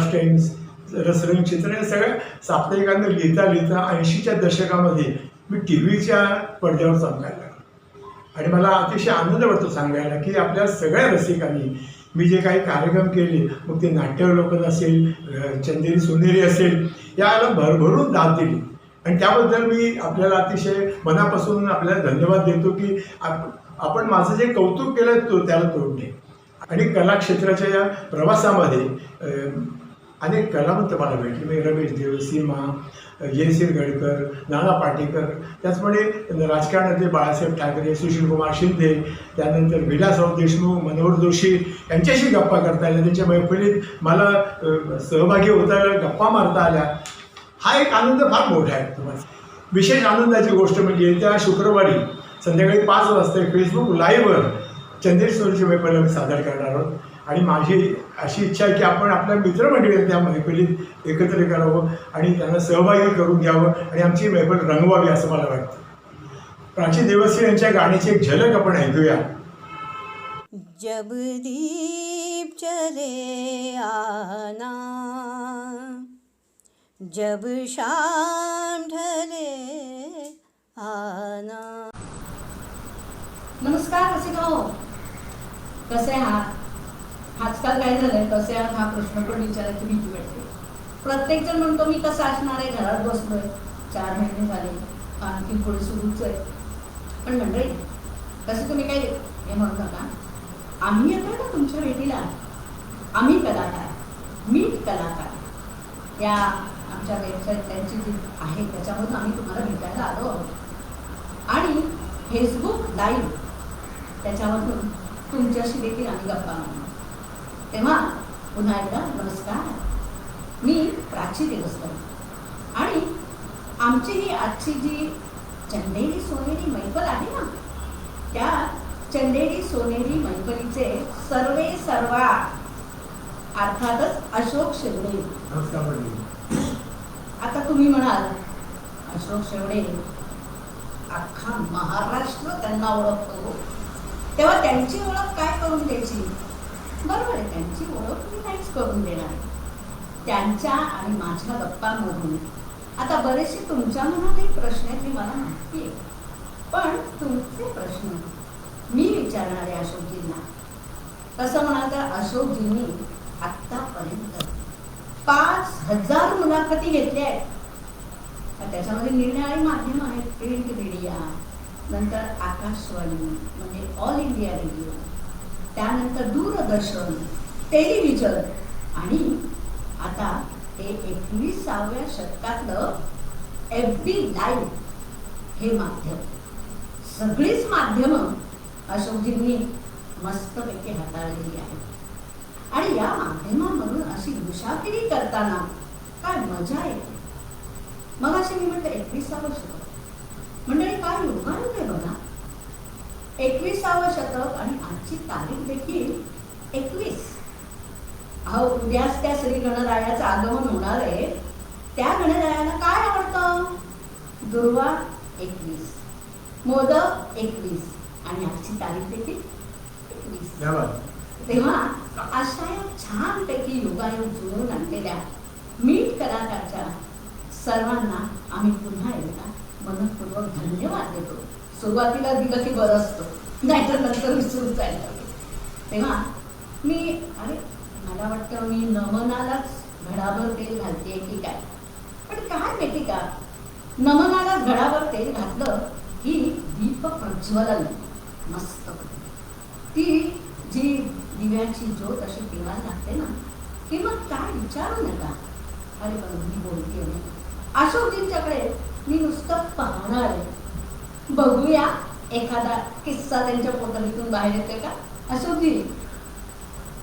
Times, रसरंग चित्र या सगळ्या साप्ताहिकांना लिहिता लिहिता 80च्या दशकामध्ये मी टी व्हीच्या पडद्यावर सांगायला लागलो आणि मला अतिशय आनंद वाटतो सांगायला की आपल्या सगळ्या रसिकांनी मी जे काही कार्यक्रम केले, मग ते नाट्यावलोकन असेल, चंदेरी सोनेरी असेल, याला भरभरून दाद दिली आणि त्याबद्दल मी आपल्याला अतिशय मनापासून आपल्याला धन्यवाद देतो की आपण माझं जे कौतुक केलं त्याला तोडणे. आणि कला क्षेत्राच्या या प्रवासामध्ये अनेक कलावंत मला भेटले. म्हणजे रमेश देव, सीमा, जयश्री गडकर, नाना पाटेकर, त्याचप्रमाणे राजकारणातले बाळासाहेब ठाकरे, सुशीलकुमार शिंदे, त्यानंतर विलासराव देशमुख, मनोहर जोशी यांच्याशी गप्पा करता आल्या, त्यांच्या मैफिलीत मला सहभागी होता आल्या, गप्पा मारता आल्या. हा एक आनंद फार मोठा आहे तुम्हाला. विशेष आनंदाची गोष्ट म्हणजे येत्या शुक्रवारी संध्याकाळी 5 वाजता फेसबुक लाईव्हवर चंदेरी सोनेरीची मैफिल आम्ही सादर करणार आहोत आणि माझी अशी इच्छा आहे की आपण आपल्या मित्रमंडळी त्या मैफिलीत एकत्र करावं आणि त्यांना सहभागी करून घ्यावं आणि आमची मैफिल रंगवावी असं मला वाटतं. प्राची देवसी यांच्या गाण्याची एक झलक आपण ऐकूया. जब दीप चले आना, जब शाम ढले आना. नमस्कार रसिकाओ, कसे आहात? आजकाल काय झालंय, कसे आहात हा प्रश्न पण विचारायची भीती वाटते. प्रत्येक जण म्हणतो मी कसं असणार आहे, घरात बसलोय, 4 महिने झाले, आणखी पुढे सुरूच आहे. पण मंडळी, तसे तुम्ही काही हे म्हणू नका. आम्ही येतोय ना तुमच्या भेटीला. आम्ही कलाकार, मीट कलाकार या आमच्या वेबसाईट त्यांची जी आहे त्याच्यामधून आम्ही तुम्हाला भेटायला आलो आहोत आणि फेसबुक लाईव्ह त्याच्यामधून तुमच्याशी देखील आम्ही गप्पा मारणार. तेव्हा पुन्हा एकदा नमस्कार. मी प्राची देवस्थान आणि आमची ही आजची जी चंदेरी सोनेरी मैफल आहे ना, त्या चंदेरी सोनेरी मैफलीचे सर्वे सर्वा अर्थातच अशोक शेवडे. आता तुम्ही म्हणाल अशोक शेवडे अख्खा महाराष्ट्र त्यांना ओळखतो, तेव्हा त्यांची ओळख काय करून द्यायची? बरोबर आहे, त्यांची ओळख मी नाहीच करून देणार. त्यांच्या आणि माझ्या गप्पांमधून आता बरेचसे तुमच्या मनातही प्रश्न आहेत, मी मला माहिती आहे. पण तुमचे प्रश्न मी विचारणार आहे अशोकजींना. तसं म्हणाल तर अशोकजींनी आत्तापर्यंत 5000 मुलाखती घेतल्या आहेत. त्याच्यामध्ये निरनिराळी माध्यम आहेत, प्रिंट मीडिया, नंतर आकाशवाणी म्हणजे ऑल इंडिया रेडिओ, त्यानंतर दूरदर्शन, टेलिव्हिजन आणि आता हे 21व्या शतकातलं FB लाईव्ह हे माध्यम. सगळीच माध्यमं अशोकजींनी मस्तपैकी हाताळलेली आहेत आणि या माध्यमांमधून अशी मुसाफिरी करताना काय मजा येते. मग असे मी म्हणते 21वं शतक मंडळी काय योगायोग आहे बघा. 21वं शतक आणि आजची तारीख देखील 21. अहो, उद्याच त्या श्री गणरायाचं आगमन होणार आहे. त्या गणरायाला काय आवडतं? दुर्वा 21, मोदक 21 आणि आजची तारीख देखील 21. तेव्हा अशा या छानपैकी योगायोग जुळवून आणलेल्या मीट कलाकारच्या सर्वांना आम्ही पुन्हा एकदा मनपूर्वक धन्यवाद देतो. सुरुवातीला दिलं की बरं असतं, नाहीतर नंतर विसरून जायला. तेव्हा मला वाटतं मी नमनालाच घडाभर तेल घालते की काय. पण काय माहिती का, नमनालाच घडाभर तेल घातलं की दीप प्रज्वलन मस्त. ती जी दिव्याची ज्योत अशी तेव्हायला लागते ना, की मग काय विचारू नका. अरे पण मी बोलते अशोकजींच्याकडे मी नुसतं पाहणार आहे. बघूया एखादा किस्सा त्यांच्या पोटलीतून बाहेर येते का. अशोकजी,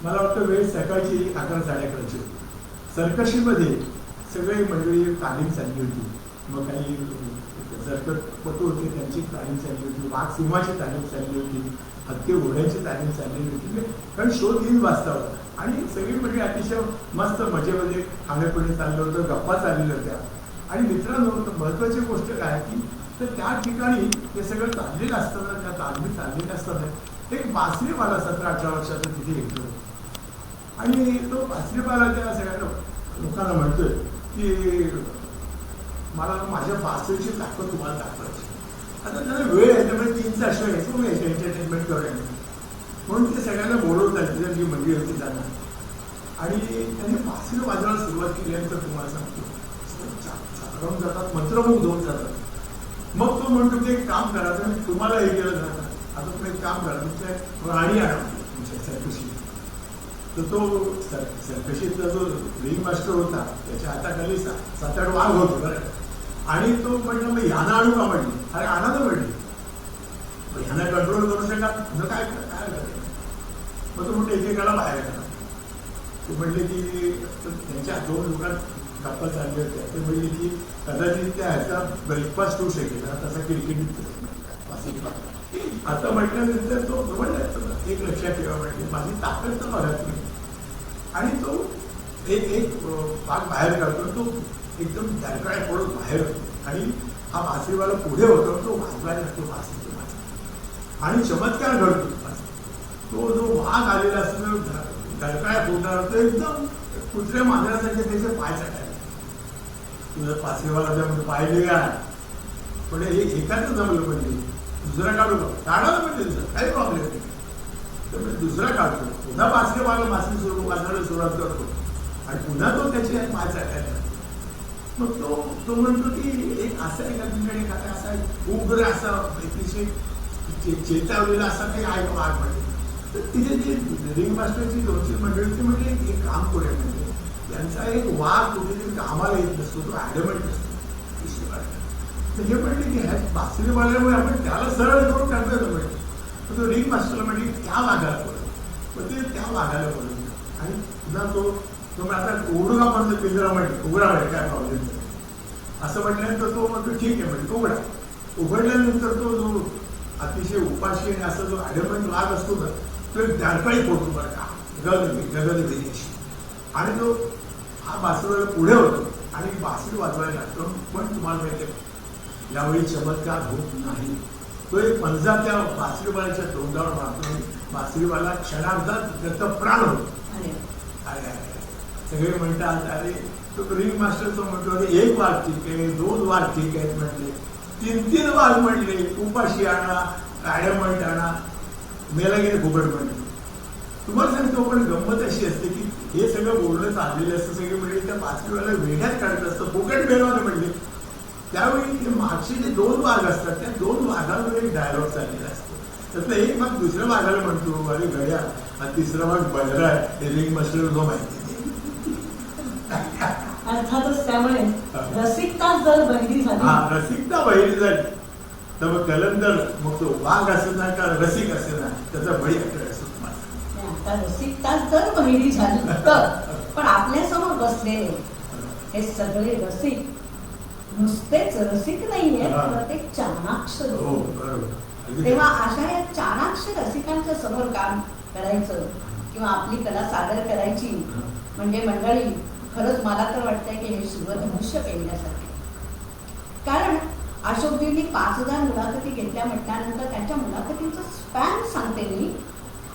मला वाटतं वेळ सकाळची 11-11:30 होती. सर्कशीमध्ये सगळी मंडळी तालीम चालली होती. मग काही सर्कटपटू होते, त्यांची तालीम चालली होती, वाघ सिंहाची तालीम चालली होती, हत्ती घोड्याची तालीम चालली होती. कारण शो 3 वाजता होता आणि सगळी मंडळी अतिशय मस्त मजेमध्ये खाण्यापिणे चाललं होतं, गप्पा चाललेल्या होत्या. आणि मित्रांनो, महत्त्वाची गोष्ट काय की तर त्या ठिकाणी हे सगळं चाललेलं असताना, त्या तालमी चाललेल्या असताना एक बासरी मला 17-18 वर्षाचं तिथे येतो आणि तो बासरीवाला त्या सगळ्या लोकांना म्हणतोय की मला माझ्या बासरीची ताकद तुम्हाला दाखवायची. आता त्याला वेळ आहे, त्यामुळे 3 तास वेळ आहे, तुम्ही एंटरटेनमेंट करूया म्हणून ते सगळ्यांना बोलवतात, तिथे जी मंडळी होती त्यांना. आणि त्यांनी बासरी वाजवायला सुरुवात केल्यानंतर तुम्हाला सांगतो चालवून जातात, मंत्रमुग्ध होऊन जातात. मग तो म्हणतो की एक काम करा, तर तुम्हाला हे केलं जातं, आता तुम्ही एक काम करा, तुमच्या राणी आणा तुमच्या सरकशी. तर तो सरकशीतला जो रिंग मास्टर होता त्याच्या हाताखाली 7-8 वाघ होते बरं. आणि तो म्हटलं मग ह्याना आणू का म्हटली. अरे आणा तर म्हटली, मग ह्यांना कंट्रोल करू शका तुझं काय करेल. मग तो म्हणतो एकेकाला बाहेर करा. ते म्हणले की त्यांच्या 2 लोकांत गप्पा चालले होत्या. ते म्हणले की कदाचित त्या ह्याचा ब्रेकफास्ट होऊ शकेल, तसा किरकिरीत. आता म्हटल्यानंतर तो म्हणला एक लक्षात ठेवा म्हटले माझी ताकद तर बघा तुम्ही. आणि तो एक भाग बाहेर काढतो, तो एकदम दरकाळ्या पडून बाहेर होतो. आणि हा बासरीवाला पुढे होतो, तो वाजवायला लागतो बासरीचा वाज. आणि चमत्कार घडतो. तो जो वाघ आलेला असतो दरकाळ्या पोटावर, तो एकदम कुत्र्या मांजरासारखे त्याचे पाय चाटायला. तुझं बासरीवाला म्हणजे पाहिले का, पण हे एकाच जमलं म्हणजे दुसरा काढू का, काढा म्हणजे तुझं काही प्रॉब्लेम नाही. तर म्हणजे दुसरा काढतो, पुन्हा बासरीवाला बासरी वाजवायला सुरुवात करतो आणि पुन्हा तो त्याची पाय चाटायला. मग तो म्हणतो की एक असं आहे का तुमच्याकडे काय असा उग्र असा अतिशय चेतावलेला असा काही आहे का वाघ म्हणजे. तर तिथे जी रिंग मास्टरची 2-3 मंडळी होती म्हणजे एक काम करूया म्हणजे त्यांचा एक वाघ कुठेतरी कामाला येत नसतो, तो ॲडमंट असतो. तर हे म्हणले की ह्या बासरी वाल्यामुळे आपण त्याला सरळ करून टाकतो म्हणजे. तर तो रिंग मास्टरला म्हणजे त्या वाघाला बोलवलं. मग ते त्या वाघाला बोलवलं आणि पुन्हा तो आता उघडू का म्हणतो पिंजरा म्हणजे उघडा म्हणजे काय प्रॉब्लेम नाही असं म्हटल्यानंतर तो म्हणतो ठीक आहे म्हणजे उघडा. उघडल्यानंतर तो जो अतिशय उपाशी आणि असा जो ॲडमंट वाघ असतो ना तो एक दारकाळी फोडतो बरं का, गगन विदेश. आणि तो हा बासरीवाला पुढे होतो आणि बासरी वाजवायला लागतो. पण तुम्हाला माहिती आहे यावेळी चमत्कार होत नाही. तो एक पंजा त्या बासरीवाल्याच्या तोंडावर मारतो. बासरीवाला क्षणार्धात त्याचा प्राण होतो. अरे सगळे म्हणतात अरे तो रिंग मास्टरचं म्हणतो अरे 1 वाघ ठीक आहे, 2 वाघ ठीक आहेत म्हटले, 3 वाघ म्हटले, उपाशी आणा, ॲडमंट आणा, मेला गेले फुकट म्हणले. तुम्हाला सांगतो पण गंमत अशी असते की हे सगळं बोलणं चाललेलं असतं. सगळे म्हणजे त्या बासरीवाला वेड्यात काढत असतं, फुकट मेलवाने म्हणले. त्यावेळी ते मागचे जे 2 वाघ असतात त्या 2 वाघांवर एक डायलॉग चाललेला असतो. त्यातलं एक वाघ दुसऱ्या वाघाला म्हणतो अरे गड्या हा 3रा वाघ बलरा आहे, हे रिंग मास्टर जो माहिती. अर्थातच त्यामुळे रसिकता जर बहिरी झाली, रसिकता बहिरी झाली तर मग कलंदर मग तो वाघ असे ना का रसिक असे ना त्याचा बळी असतो. आता रसिकता जर बहिरी झाली तर पण आपल्यासमोर बसलेले हे सगळे रसिक नुसतेच रसिक नाहीये तर ते चाणाक्ष. तेव्हा अशा या चाणाक्ष रसिकांच्या समोर काम करायचं किंवा आपली कला सादर करायची म्हणजे मंडळी खरंच मला तर वाटतंय की हे शिवधनुष्य पेलण्यासारखे. कारण अशोकजींनी 5000 मुलाखती घेतल्या म्हटल्यानंतर त्यांच्या मुलाखतींचा स्पॅन सांगते मी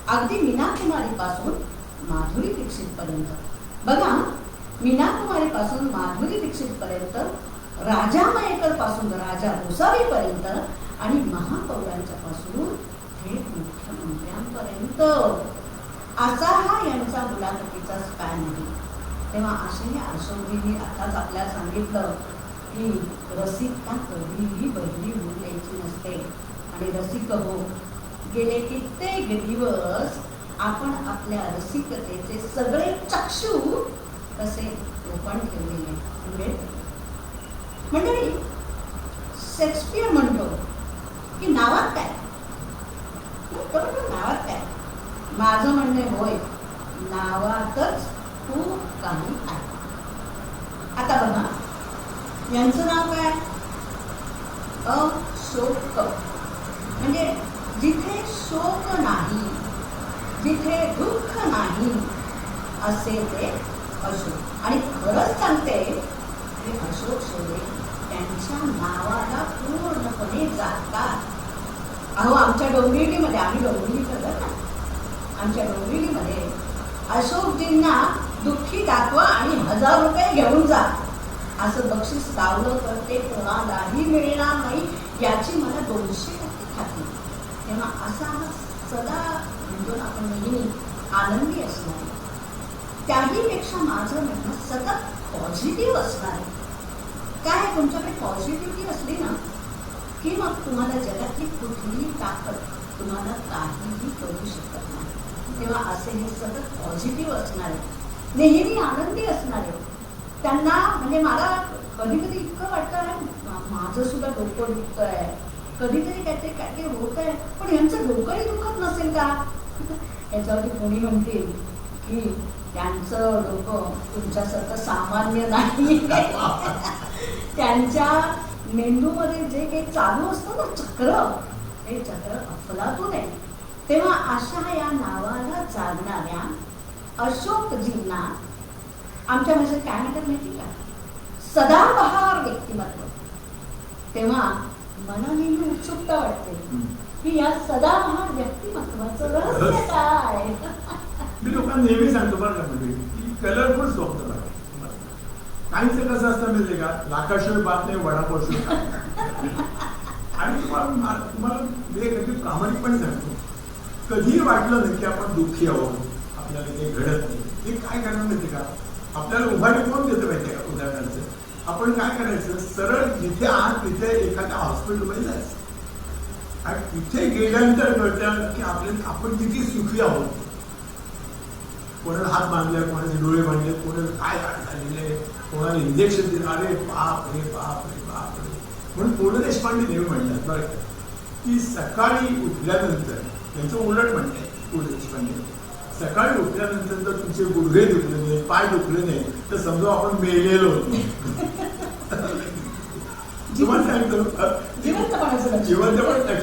अगदी मीना कुमारी पासून माधुरी दीक्षित पर्यंत. बघा मीना कुमारी पासून माधुरी दीक्षित पर्यंत, राजा मयेकर पासून राजा भोसावी पर्यंत आणि महापौरांच्या पासून थेट मुख्यमंत्र्यांपर्यंत असा हा यांचा मुलाखतीचा स्पॅन आहे. तेव्हा असे अशोकजींनी आताच आपल्याला सांगितलं की रसिकता कधीही बहिरी होऊ द्यायची नसते. आणि रसिक हो गेले कित्येक दिवस आपण आपल्या रसिकतेचे सगळे चक्षु कसे ओपन ठेवलेले. मंडळी शेक्सपियर म्हणतो की नावात काय, नावात काय. माझं म्हणणे होय, नावातच खूप काही आहे. आता बघा यांचं नाव काय, अशोक. म्हणजे जिथे शोक नाही, जिथे दुःख नाही असे ते अशोक. आणि खरंच सांगते की अशोक शेळे त्यांच्या नावाला पूर्णपणे जातात. अहो आमच्या डोंबिवलीमध्ये, आम्ही डोंबिवली करत ना, आमच्या डोंबिवलीमध्ये अशोकजींना दुःखी दाखवा आणि 1000 रुपये घेऊन जा. असं बक्षीस लावलं तर ते कोणालाही मिळणार नाही याची मला 200% खात्री. तेव्हा असा हा सदा म्हणतो आपण नेहमी आनंदी असणार, त्याहीपेक्षा माझं म्हणणं सतत पॉझिटिव्ह असणार आहे. काय तुमच्याकडे पॉझिटिव्हिटी असली ना की मग तुम्हाला जगातली कुठलीही ताकद तुम्हाला काहीही करू शकत नाही. तेव्हा असे हे सतत पॉझिटिव्ह असणारे, नेहमी आनंदी असणारे, त्यांना म्हणजे मला कधी कधी इतकं वाटतं माझं सुद्धा डोकं दुखत आहे, कधीतरी काहीतरी होत आहे, पण यांचं डोकंही दुखत नसेल का? याच्यावरती कोणी म्हणतील की त्यांचं डोकं तुमच्यासारखं सामान्य नाही. त्यांच्या मेंदूमध्ये जे काही चालू असतं ना चक्र, हे चक्र अफलातून आहे. तेव्हा अशा या नावाला जागणाऱ्या अशोकजींना आमच्या भाषेत काय म्हणतात माहिती का? सदाबहार व्यक्तिमत्व. तेव्हा मला नेहमी उत्सुकता वाटते की या सदाबहार व्यक्तिमत्वाचं रहस्य काय? मी लोकांना नेहमी सांगतो बरं का, म्हणजे की कलरफुल स्वप्न बघा. काहीच कसं असतं माहिती का, लाखाशिवाय बात नाही वडापावशिवाय. आणि तुम्हाला मी कधी प्रामाणिकपणे सांगतो, कधीही वाटलं नाही की आपण दुःखी आहोत, आपल्याला काही घडत नाही, हे काय करणार माहिती का? आपल्याला उभारी कोण देतं माहिती का? उदाहरणार्थ आपण काय करायचं, सरळ जिथे आहात तिथे एखाद्या हॉस्पिटलमध्ये जायचं आणि तिथे गेल्यानंतर कळतं की आपण किती सुखी आहोत. कोणाला हात बांधले, कोणाचे डोळे बांधले, कोणाला काय झालेले, कोणाला इंजेक्शन दिलं. अरे बाप रे बाप रे बाप रे. म्हणून पु ल देशपांडे नेहमी म्हणतात बरं का, की सकाळी उठल्यानंतर, त्यांचं उलट म्हणणं पु ल देशपांडे, सकाळी उठल्यानंतर जर तुमचे गुडघे दुखले नाही, पाय दुखले नाही, तर समजा आपण मेलेलो होतो. तुम्हाला सांगतो जिवंतपणे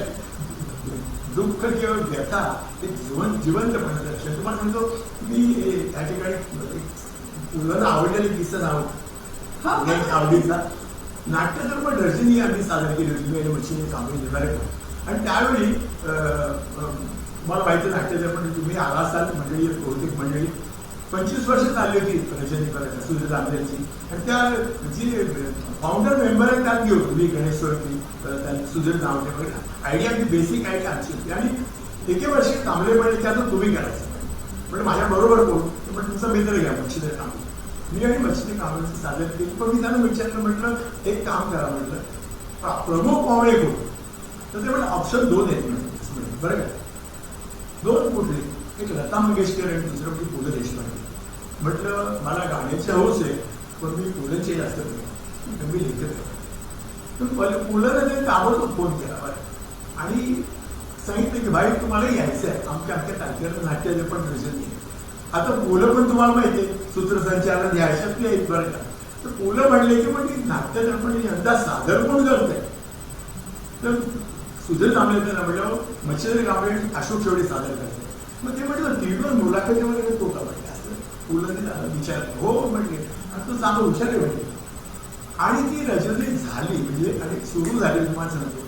दुःख किंवा व्यथा हे जिवंतपणे लक्षण. तुम्हाला सांगतो मी त्या ठिकाणी मुलांना आवडलेली किस्सा नाव आवडीचा नाट्यधर्म दर्शनी आम्ही सादर केली होती, मी मच्छीने कामही बरं का. आणि त्यावेळी मला माहिती नाट्यधर्म तुम्ही आला असाल मंडळी, बहुतेक मंडळी 25 वर्ष चालली होती रजनी बरं का, सुधीर दामलेची. आणि त्या जी फाउंडर मेंबर आहे त्यात घेऊन मी गणेश्वरती, सुधीर दामले बरं, आयडिया ती बेसिक आयडिया आमची होती. आणि एके वर्षी कांबळे म्हणे त्याचं तुम्ही करायचं म्हणजे माझ्या बरोबर कोण, पण तुमचा मित्र घ्या मच्छीधर कांबळे. मी आणि मच्छीने कांबळेचं सादर केली, पण मी त्यांना विचारलं, म्हटलं एक काम करा, म्हटलं प्रमुख पाहुणे कोण, तर ते म्हटलं ऑप्शन 2 आहेत म्हणजे बरं का. 2 कुठले, एक लता मंगेशकर आणि दुसरं म्हणजे पु ल देशपांडे. म्हटलं मला गाण्याची हौस आहे, पण मी पुलंचे जास्त करतो, मी लिखत तर पुलंने ते ताबडतोब फोन केला बरं आणि सांगितलं की भाई तुम्हाला यायचं आहे आमच्या तारखेला नाट्याचे पण रजनी आहे. आता पुलं पण तुम्हाला माहिती आहे सूत्रसंचालन ह्याच्यातले आहेत बरं का. तर पुलं म्हणले की मग नाट्यदर्पण यंदा सादर कोण करतंय, तर सुधीर दामले त्यांना म्हटलं मच्छीधर कांबळे अशोक शेवडे सादर करते. मग ते म्हटलं टीव्हीवर मुलाखतीमध्ये तो का म्हटलं असं पुलं विचारलं, हो म्हटले, आणि तो चांगलं हुशार आहे म्हटले. आणि ती रजनी झाली म्हणजे आणि सुरू झाली तुम्हाला सांगतो.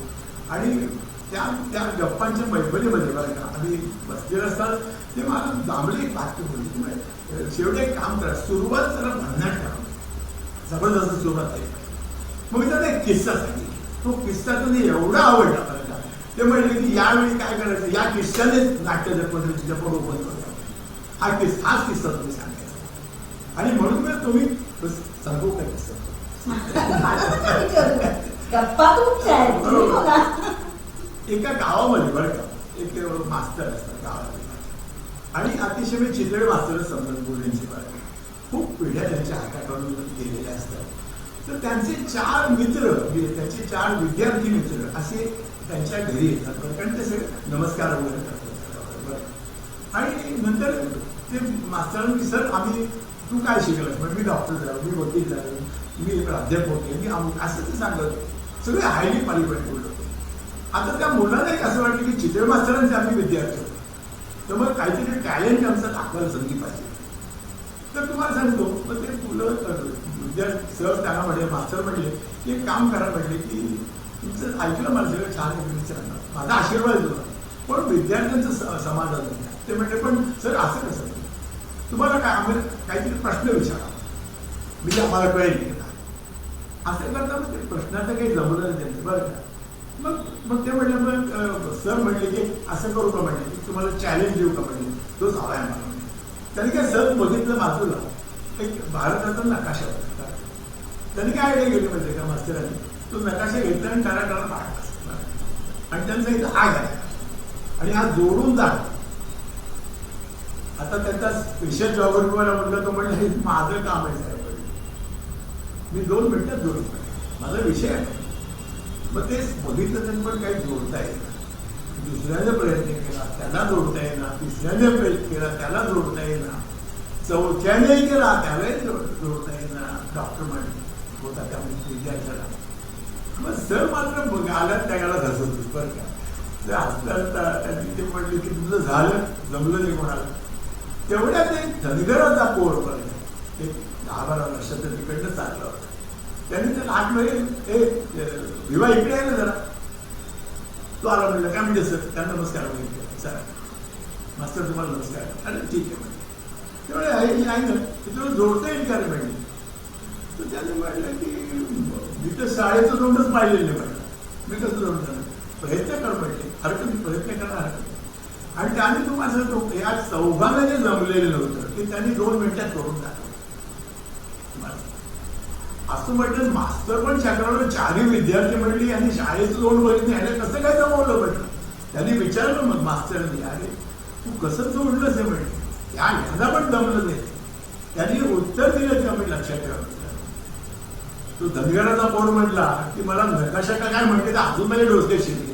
आणि त्या गप्पांच्या मैफलीमध्ये बरं का आम्ही बसलेलं असतात ते मला दामले एक वाक्य बोलली, शेवटी एक काम करा, सुरुवात जरा भन्नाट करा, जबरदस्त सुरुवात आहे. मग मी त्याला एक किस्सा सांगितला, तो किस्सा तुम्ही एवढा आवडला बरं का. ते म्हणले की यावेळी काय करायचं, या किस्सानेच नाट्यदर्पण तुझ्या ओपन करतो, हाच किस्सा तुम्ही सांगायचा. आणि म्हणून मी तुम्ही सांगू काय किस्सा एका गावामध्ये बरं का एक मास्तर असतात गावामध्ये आणि अतिशय मी चितळे मास्तर समजून बोलण्याची बरं खूप पिढ्या त्यांच्या हाताकडून गेलेल्या असतात. तर त्यांचे 4 मित्र, त्यांचे 4 विद्यार्थी मित्र असे त्यांच्या घरी येतात बरं, कारण ते सगळे नमस्कार वगैरे करतात बरं. आणि नंतर ते मास्तरांनी सर आम्ही तू काय शिकलास, म्हणजे मी डॉक्टर झालो, मी वकील झालो, मी प्राध्यापक आहे, मी असं ते सांगत सगळे हायली क्वालिफाईड बोलत होते. आता त्या मुलांना एक असं वाटलं की चितळे मास्तरांचे आम्ही विद्यार्थी होतो, तर मग काहीतरी टॅलेंट आमचं दाखवायला संधी पाहिजे. तर तुम्हाला सांगतो मग ते मुलं विद्यार्थी सहज त्यांना म्हटले, मास्तर म्हटले की एक काम करा, म्हटले की तुमचं ऐकलं मला सगळं छान विचारणार, माझा आशीर्वाद होता, पण विद्यार्थ्यांचं समाधान होतं. ते म्हटले पण सर असं कसं, तुम्हाला काय आम्हाला काहीतरी प्रश्न विचारा म्हणजे आम्हाला कळेल की काय. असं करता मग ते प्रश्नाचं काही जमलं नाही त्यांचं बरं का. मग ते म्हणलं मग सर म्हणले की असं करू का म्हणले की तुम्हाला चॅलेंज देऊ का म्हणले तो हवाय मला. त्यांनी काय सहज बघितलं बाजूला एक भारताचा नकाशा होता. त्यांनी काय आयडिया गेली म्हणजे का मास्तरांनी तो नकाशा घेतला आणि टाळा पाडला आणि त्यांचा इथं आग आहे आणि हा जोडून जा. आता त्याचा स्पेशल जॉग्राफी मला म्हटलं तो म्हणलं हे माझं काम आहे साहेब, मी 2 मिनिटात जोडून माझा विषय आहे. मग तेच बघितलं त्यांनी पण काही जोडता येईल. दुसऱ्याने प्रयत्न केला त्याला जोडता येईना, तिसऱ्याने प्रयत्न केला त्याला जोडता येईना, चौथ्याने केला त्यालाही जोडता येईना. डॉक्टर म्हणले होता त्या विद्यार्थ्याला. मग सर मात्र आल्या त्याला धसत बरं का. त्यांनी ते म्हणले की तुझं झालं जमलं नाही कोणाला. तेवढ्या ते धनगराचा पोर पर्यंत एक 10-12 वर्षाचं तिकडनं चाललं होतं. त्यांनी त्याला आठ महिने विवाह इकडे आहे ना जरा. तो आला म्हणलं काय म्हणजे सर त्यांना नमस्कार म्हणजे सर मास्तर तुम्हाला नमस्कार. अरे ठीक आहे म्हणजे तेवढे आहे ना तुला जोडता येईल का रे म्हणजे. तर त्याने म्हटलं की मी तर शाळेचं जोडच पाहिलेलं नाही म्हटलं, मी कसं जोडणार. प्रयत्न कर म्हटले, हरकत नाही प्रयत्न करा हरकत. आणि त्याने तो माझं तो या चौघांना जे जमलेलं नव्हतं की त्यांनी 2 मिनिटात करून टाकलं. असं म्हटलं मास्तर पण चक्रावर 4 विद्यार्थी म्हणली आणि शाळेचं जोड बघितली आणि कसं काय जमवलं म्हटलं. त्यांनी विचारलं मग मास्तरांनी अरे तू कसं जोडलंच आहे म्हटलं. ह्याला पण जमलं नाही. त्यांनी उत्तर दिलं का मी लक्षात ठेवा. तो धनगराचा पोर म्हटला की मला नकाशा का काय म्हणते तर अजून माझ्या डोक्यात शिरली.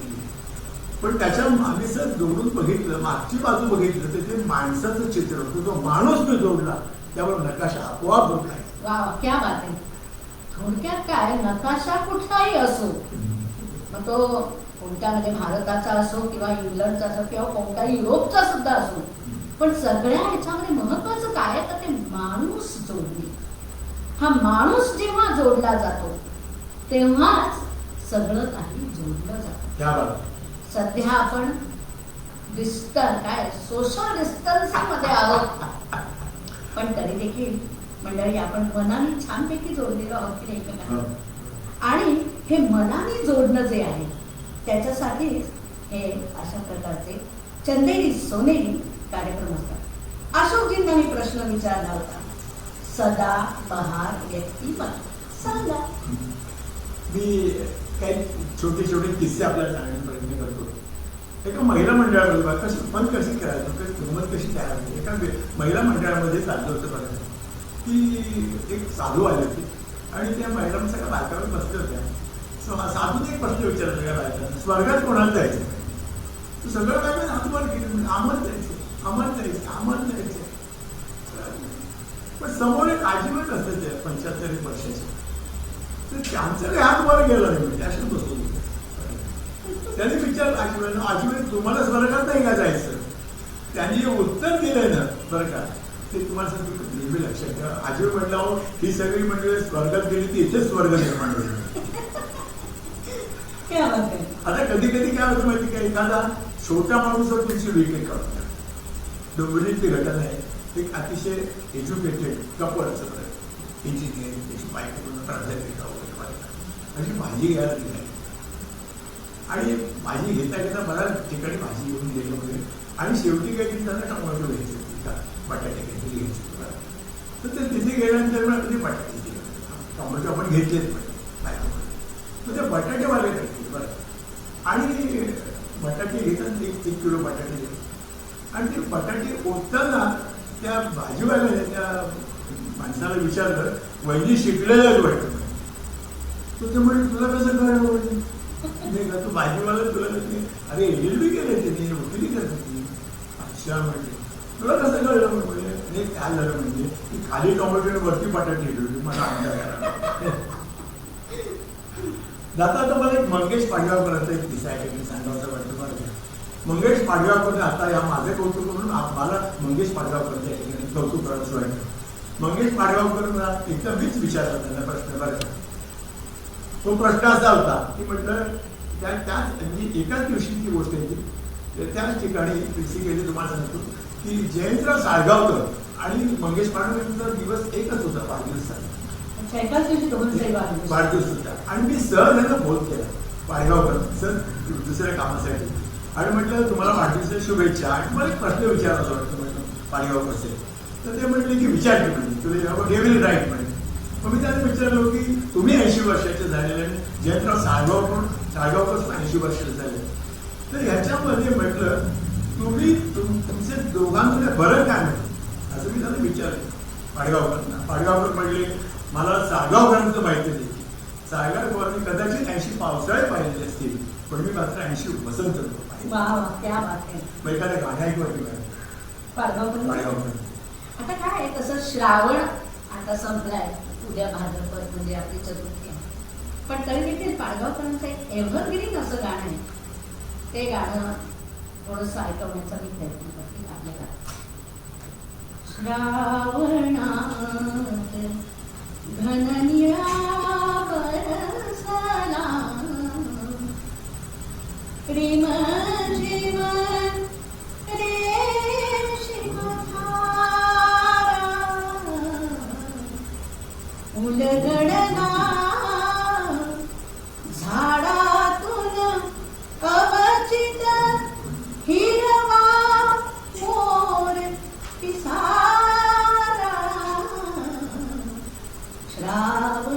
पण त्याच्या आम्ही सर जोडून बघितलं, मागची बाजू बघितलं तर ते माणसाचं चित्र होतं. तो माणूस मी जोडला त्यामुळे नकाशा आपोआप जोडला. वा क्या बात आहे. थोडक्यात काय नकाशा कुठलाही असो मग तो कोणत्या म्हणजे भारताचा असो किंवा इंग्लंडचा असो किंवा कोणता युरोपचा सुद्धा असो पण सगळ्या ह्याच्यामध्ये महत्वाचं काय आहे तर ते माणूस जोडणे. हा माणूस जेव्हा जोडला जातो तेव्हाच सगळं काही जोडलं जातं. सध्या आपण सोशल डिस्टन्सिंग मध्ये आहोत पण तरी देखील मंडळी आपण मनाने छानपैकी जोडलेलो आहोत की एकमेकांना. आणि हे मनाने जोडणं जे आहे त्याच्यासाठीच हे अशा प्रकारचे चंदेरी सोनेरी कार्यक्रम असतात. अशोकजींना मी प्रश्न विचारला होता. सदा बहार व्यक्तिमत्व सांगा. मी काही छोटे छोटे किस्से आपल्याला सांगण्याचा प्रयत्न करतो. एका महिला मंडळामध्ये कशी करायचं गंमत कशी तयार होती. एका महिला मंडळामध्ये चाललं होतं बघा की एक साधू आले होते आणि त्या महिला सगळ्या बायकावर बसल्या होत्या. साधूने एक प्रश्न विचारला सगळ्या बायकांना स्वर्गात कोणाला जायचं. तू सगळं काय म्हणजे आत्मवर केलं आम्हाला जायचं आम्हाला जायचं. पण समोर एक आजीवन असतं ते 75 वर्षाचे तर त्यांचं हात वर गेला नाही म्हणजे अशी बसवून त्यांनी विचारलं आजीवन तुम्हाला स्वर्गात नाही का जायचं. त्यांनी जे उत्तर दिलंय ना बरं का ते तुम्हाला नेहमी लक्षात ठेवा. आजीवन म्हटलं अहो ही सगळी म्हणजे स्वर्गात गेली ती इथेच स्वर्ग निर्माण होईल. आता कधी कधी काय होतं माहिती का एखादा छोटा माणूस तुमची विकेट काढतो. डोंबिवलीतली घटना आहे. एक अतिशय एज्युकेटेड कपलचं इंजिनिअरिंग त्याची बायको प्राध्यापिका वगैरे अशी भाजी घ्यायला निघाली आणि भाजी घेता बऱ्याच ठिकाणी भाजी घेऊन गेलं वगैरे आणि शेवटी काय की त्यांना टोमॅटो घ्यायचे बटाटे काहीतरी घ्यायचे. तर ते तिथे गेल्यानंतर ते बटाटे टोमॅटो आपण घेतलेच तर ते बटाटेवाले करतील बरं आणि बटाटे घेतात 1 किलो बटाटे घेतात आणि ते बटाटे ओतताना त्या भाजीवाल्याने त्या माणसाला विचारलं वहिनी शिकलेलं आहे वाटतं. तो ते म्हणजे तुला कसं कळलं वहिनी नाही का तू भाजीवाला तुला अरे LLB केले त्यांनी वकिली करत होती. अच्छा म्हणजे तुला कसं कळलं म्हणजे काय झालं म्हणजे की खाली टोमॅटो वरती बटाटे ठेवली मला अंदाज. आता मला एक मंगेश पाडगावकरांचा एक किस्सा आहे की सांगायचं वाटतं मला. मंगेश पाडगावकर आता या माझे कौतुक म्हणून मला मंगेश पाडगावकर या ठिकाणी कौतुक करायचं वाटतं. मंगेश पाडगावकरांना एकदा मीच विचारला त्यांना प्रश्न बरं. तो प्रश्न असा होता की म्हटलं त्याच एकाच दिवशीची गोष्ट आहे त्याच ठिकाणी बेसिकली तुम्हाला सांगतो की जयंतराव साळगावकर आणि मंगेश पांडुरंगांचा दिवस एकच होता वाढदिवसाचा. अच्छा, एकाच दिवशी दोघांचाही वाढदिवस. वाढदिवस होता आणि मी सहज त्यांना फोन केला पाडगावकर सर दुसऱ्या कामासाठी आणि म्हटलं तुम्हाला वाढदिवसाच्या शुभेच्छा. आणि मला एक प्रश्न विचारायचा वाटतं म्हटलं पाडगावकर से. तर ते म्हटले की विचारते म्हणजे तुला डेव्हिल राईट म्हणे. मग मी त्यांना विचारलो की तुम्ही 80 वर्षाचे झालेले आणि जयंतराव साळगावकर 80 वर्षाचे झाले. तर ह्याच्यामध्ये म्हटलं तुम्ही तुमचे दोघांमध्ये फरक काय म्हटलं असं मी त्यांना विचारलं पाडगावकरांना. पाडगावकर म्हटले मला साळगावकरांचं माहिती नाही. साळगावकरांनी कदाचित 80 पावसाळे पाहिजे असतील पण मी मात्र 80 वसंत पाहिजे. वा वा, क्या बात आहे. मग एखाद्या गाण्या ऐकवती पाडगावकर. आता काय आहे, तसं श्रावण आता संपलाय, उद्या भाद्रपद म्हणजे आपली चतुर्थी आहे. पण तरी देखील पाडगावकरांचं एक एव्हरग्रीन असं गाणं आहे. ते गाणं थोडंसं ऐकवण्याचा मी प्रयत्न करते आपल्याला. श्रावणात घननिळा बरसला, रिम झिम रेशीम धारा, उलगडला झाडातून अवचित हिरवा मोर पिसारा. श्रावणात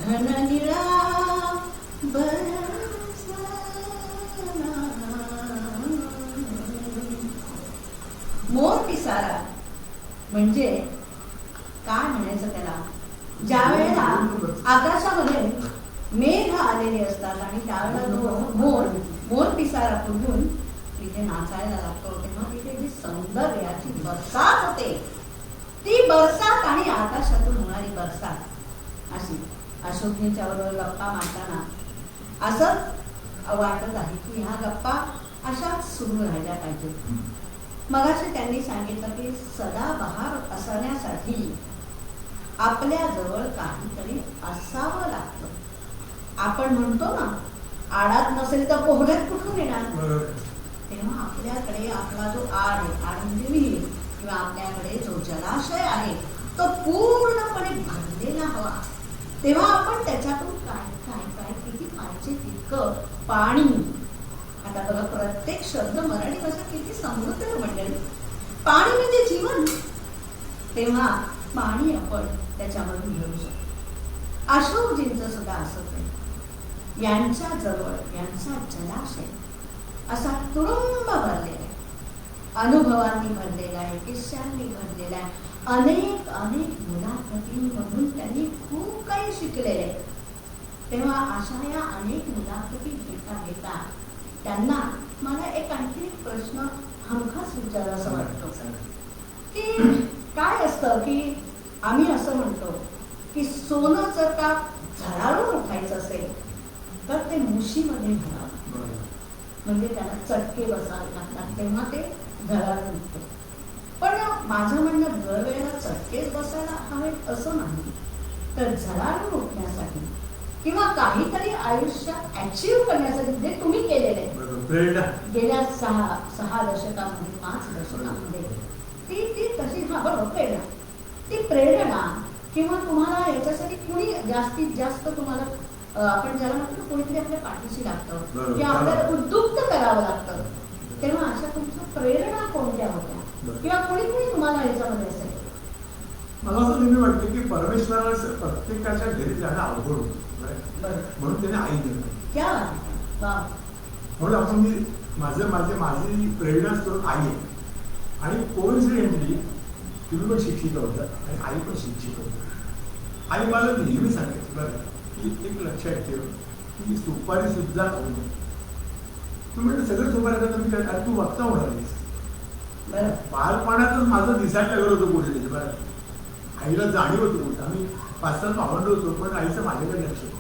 घननिळा बरसला. मोर पिसारा म्हणजे काय म्हणायचं त्याला, ज्या वेळेला आकाशामध्ये मेघ आलेले असतात आणि त्यावेळेला तो मोर पिसारा फुटून तिथे नाचायला लागतो, तेव्हा तिथे जी सौंदर्याची बरसात होते, ती बरसात आणि आकाशातून होणारी बरसात अशी. अशोकजींच्या बरोबर गप्पा मारताना असं वाटत आहे की ह्या गप्पा अशाच सुरू राहिल्या पाहिजेत. मगाशी त्यांनी सांगितलं की सदाबहार असण्यासाठी आपल्या जवळ काहीतरी असावं लागतं. आपण म्हणतो ना, आडात नसेल तर पोहण्यात कुठून येणार. तेव्हा आपल्याकडे आपला जो आड आहे, आड म्हणजे विहीर, किंवा आपल्याकडे जो जलाशय आहे तो पूर्णपणे भरलेला हवा. तेव्हा आपण त्याच्यातून काय काय काय किती पाहिजे तितकं पाणी. आता बघा, प्रत्येक शब्द मराठी भाषा किती समृद्ध मंडळी. पाणी म्हणजे जीवन. तेव्हा पाणी आपण त्याच्यामधून घेऊ शकतो. अशोकजींचं सुद्धा असंच आहे. यांच्या जवळ यांचा जलाशय असा तुडुंब भरलेला आहे, अनुभवांनी भरलेला आहे, किस्स्यांनी भरलेला आहे. अनेक अनेक मुलाखतींमधून त्यांनी खूप काही शिकलेले आहे. तेव्हा अशा या अनेक मुलाखती घेता घेता त्यांना मला एक आणखी एक प्रश्न हमखास विचारायचा वाटतो की काय असतं की आम्ही असं म्हणतो की सोनं जर का झळाळून उठायचं असेल तर ते मुशीमध्ये घालावं, म्हणजे त्याला चटके बसावे लागतात, तेव्हा ते झळाळून उठतं. पण माझं म्हणणं दरवेळेला चटकेच बसायला हवेत असं नाही, तर झळाळून उठण्यासाठी किंवा काहीतरी आयुष्यात अचीव्ह करण्यासाठी जे तुम्ही केलेले गेल्या 6 दशकांमध्ये 5 दशकांमध्ये ती तशी बरोबर प्रेरणा, ती प्रेरणा किंवा तुम्हाला याच्यासाठी कुणी जास्तीत जास्त तुम्हाला आपण ज्याला म्हणतो कोणीतरी आपल्या पाठीशी लागतं किंवा आपल्याला उद्युक्त करावं लागतं, तेव्हा अशा तुमच्या प्रेरणा कोणत्या होत्या किंवा कोणी तुम्हाला याच्यामध्ये असेल. मला असं नेहमी वाटतं की परमेश्वराला प्रत्येकाच्या घरी जाणं अवघड होतं, म्हणून त्याने आई दिलं. म्हणून आपण माझी प्रेरणा स्त्रोत आई आहे. आणि कोइन्सिडेंटली तुम्ही पण शिक्षित होता आणि आई पण शिक्षित होती. आई मला नेहमी सांगायची बरं की एक लक्षात ठेव की सुपारी सुद्धा खाऊ नये. तू म्हणलं सगळं सुपारी करता मी काय, तू वक्ता होणार नाहीस. बरं, बालपणातच माझं दिसायला लागलं होतं कुठे त्याचे. बरं, आईला जाणीव होतं कुठं. आम्ही 5-7 भावंड होतो, पण आईचं माझ्याकडे लक्ष होतं.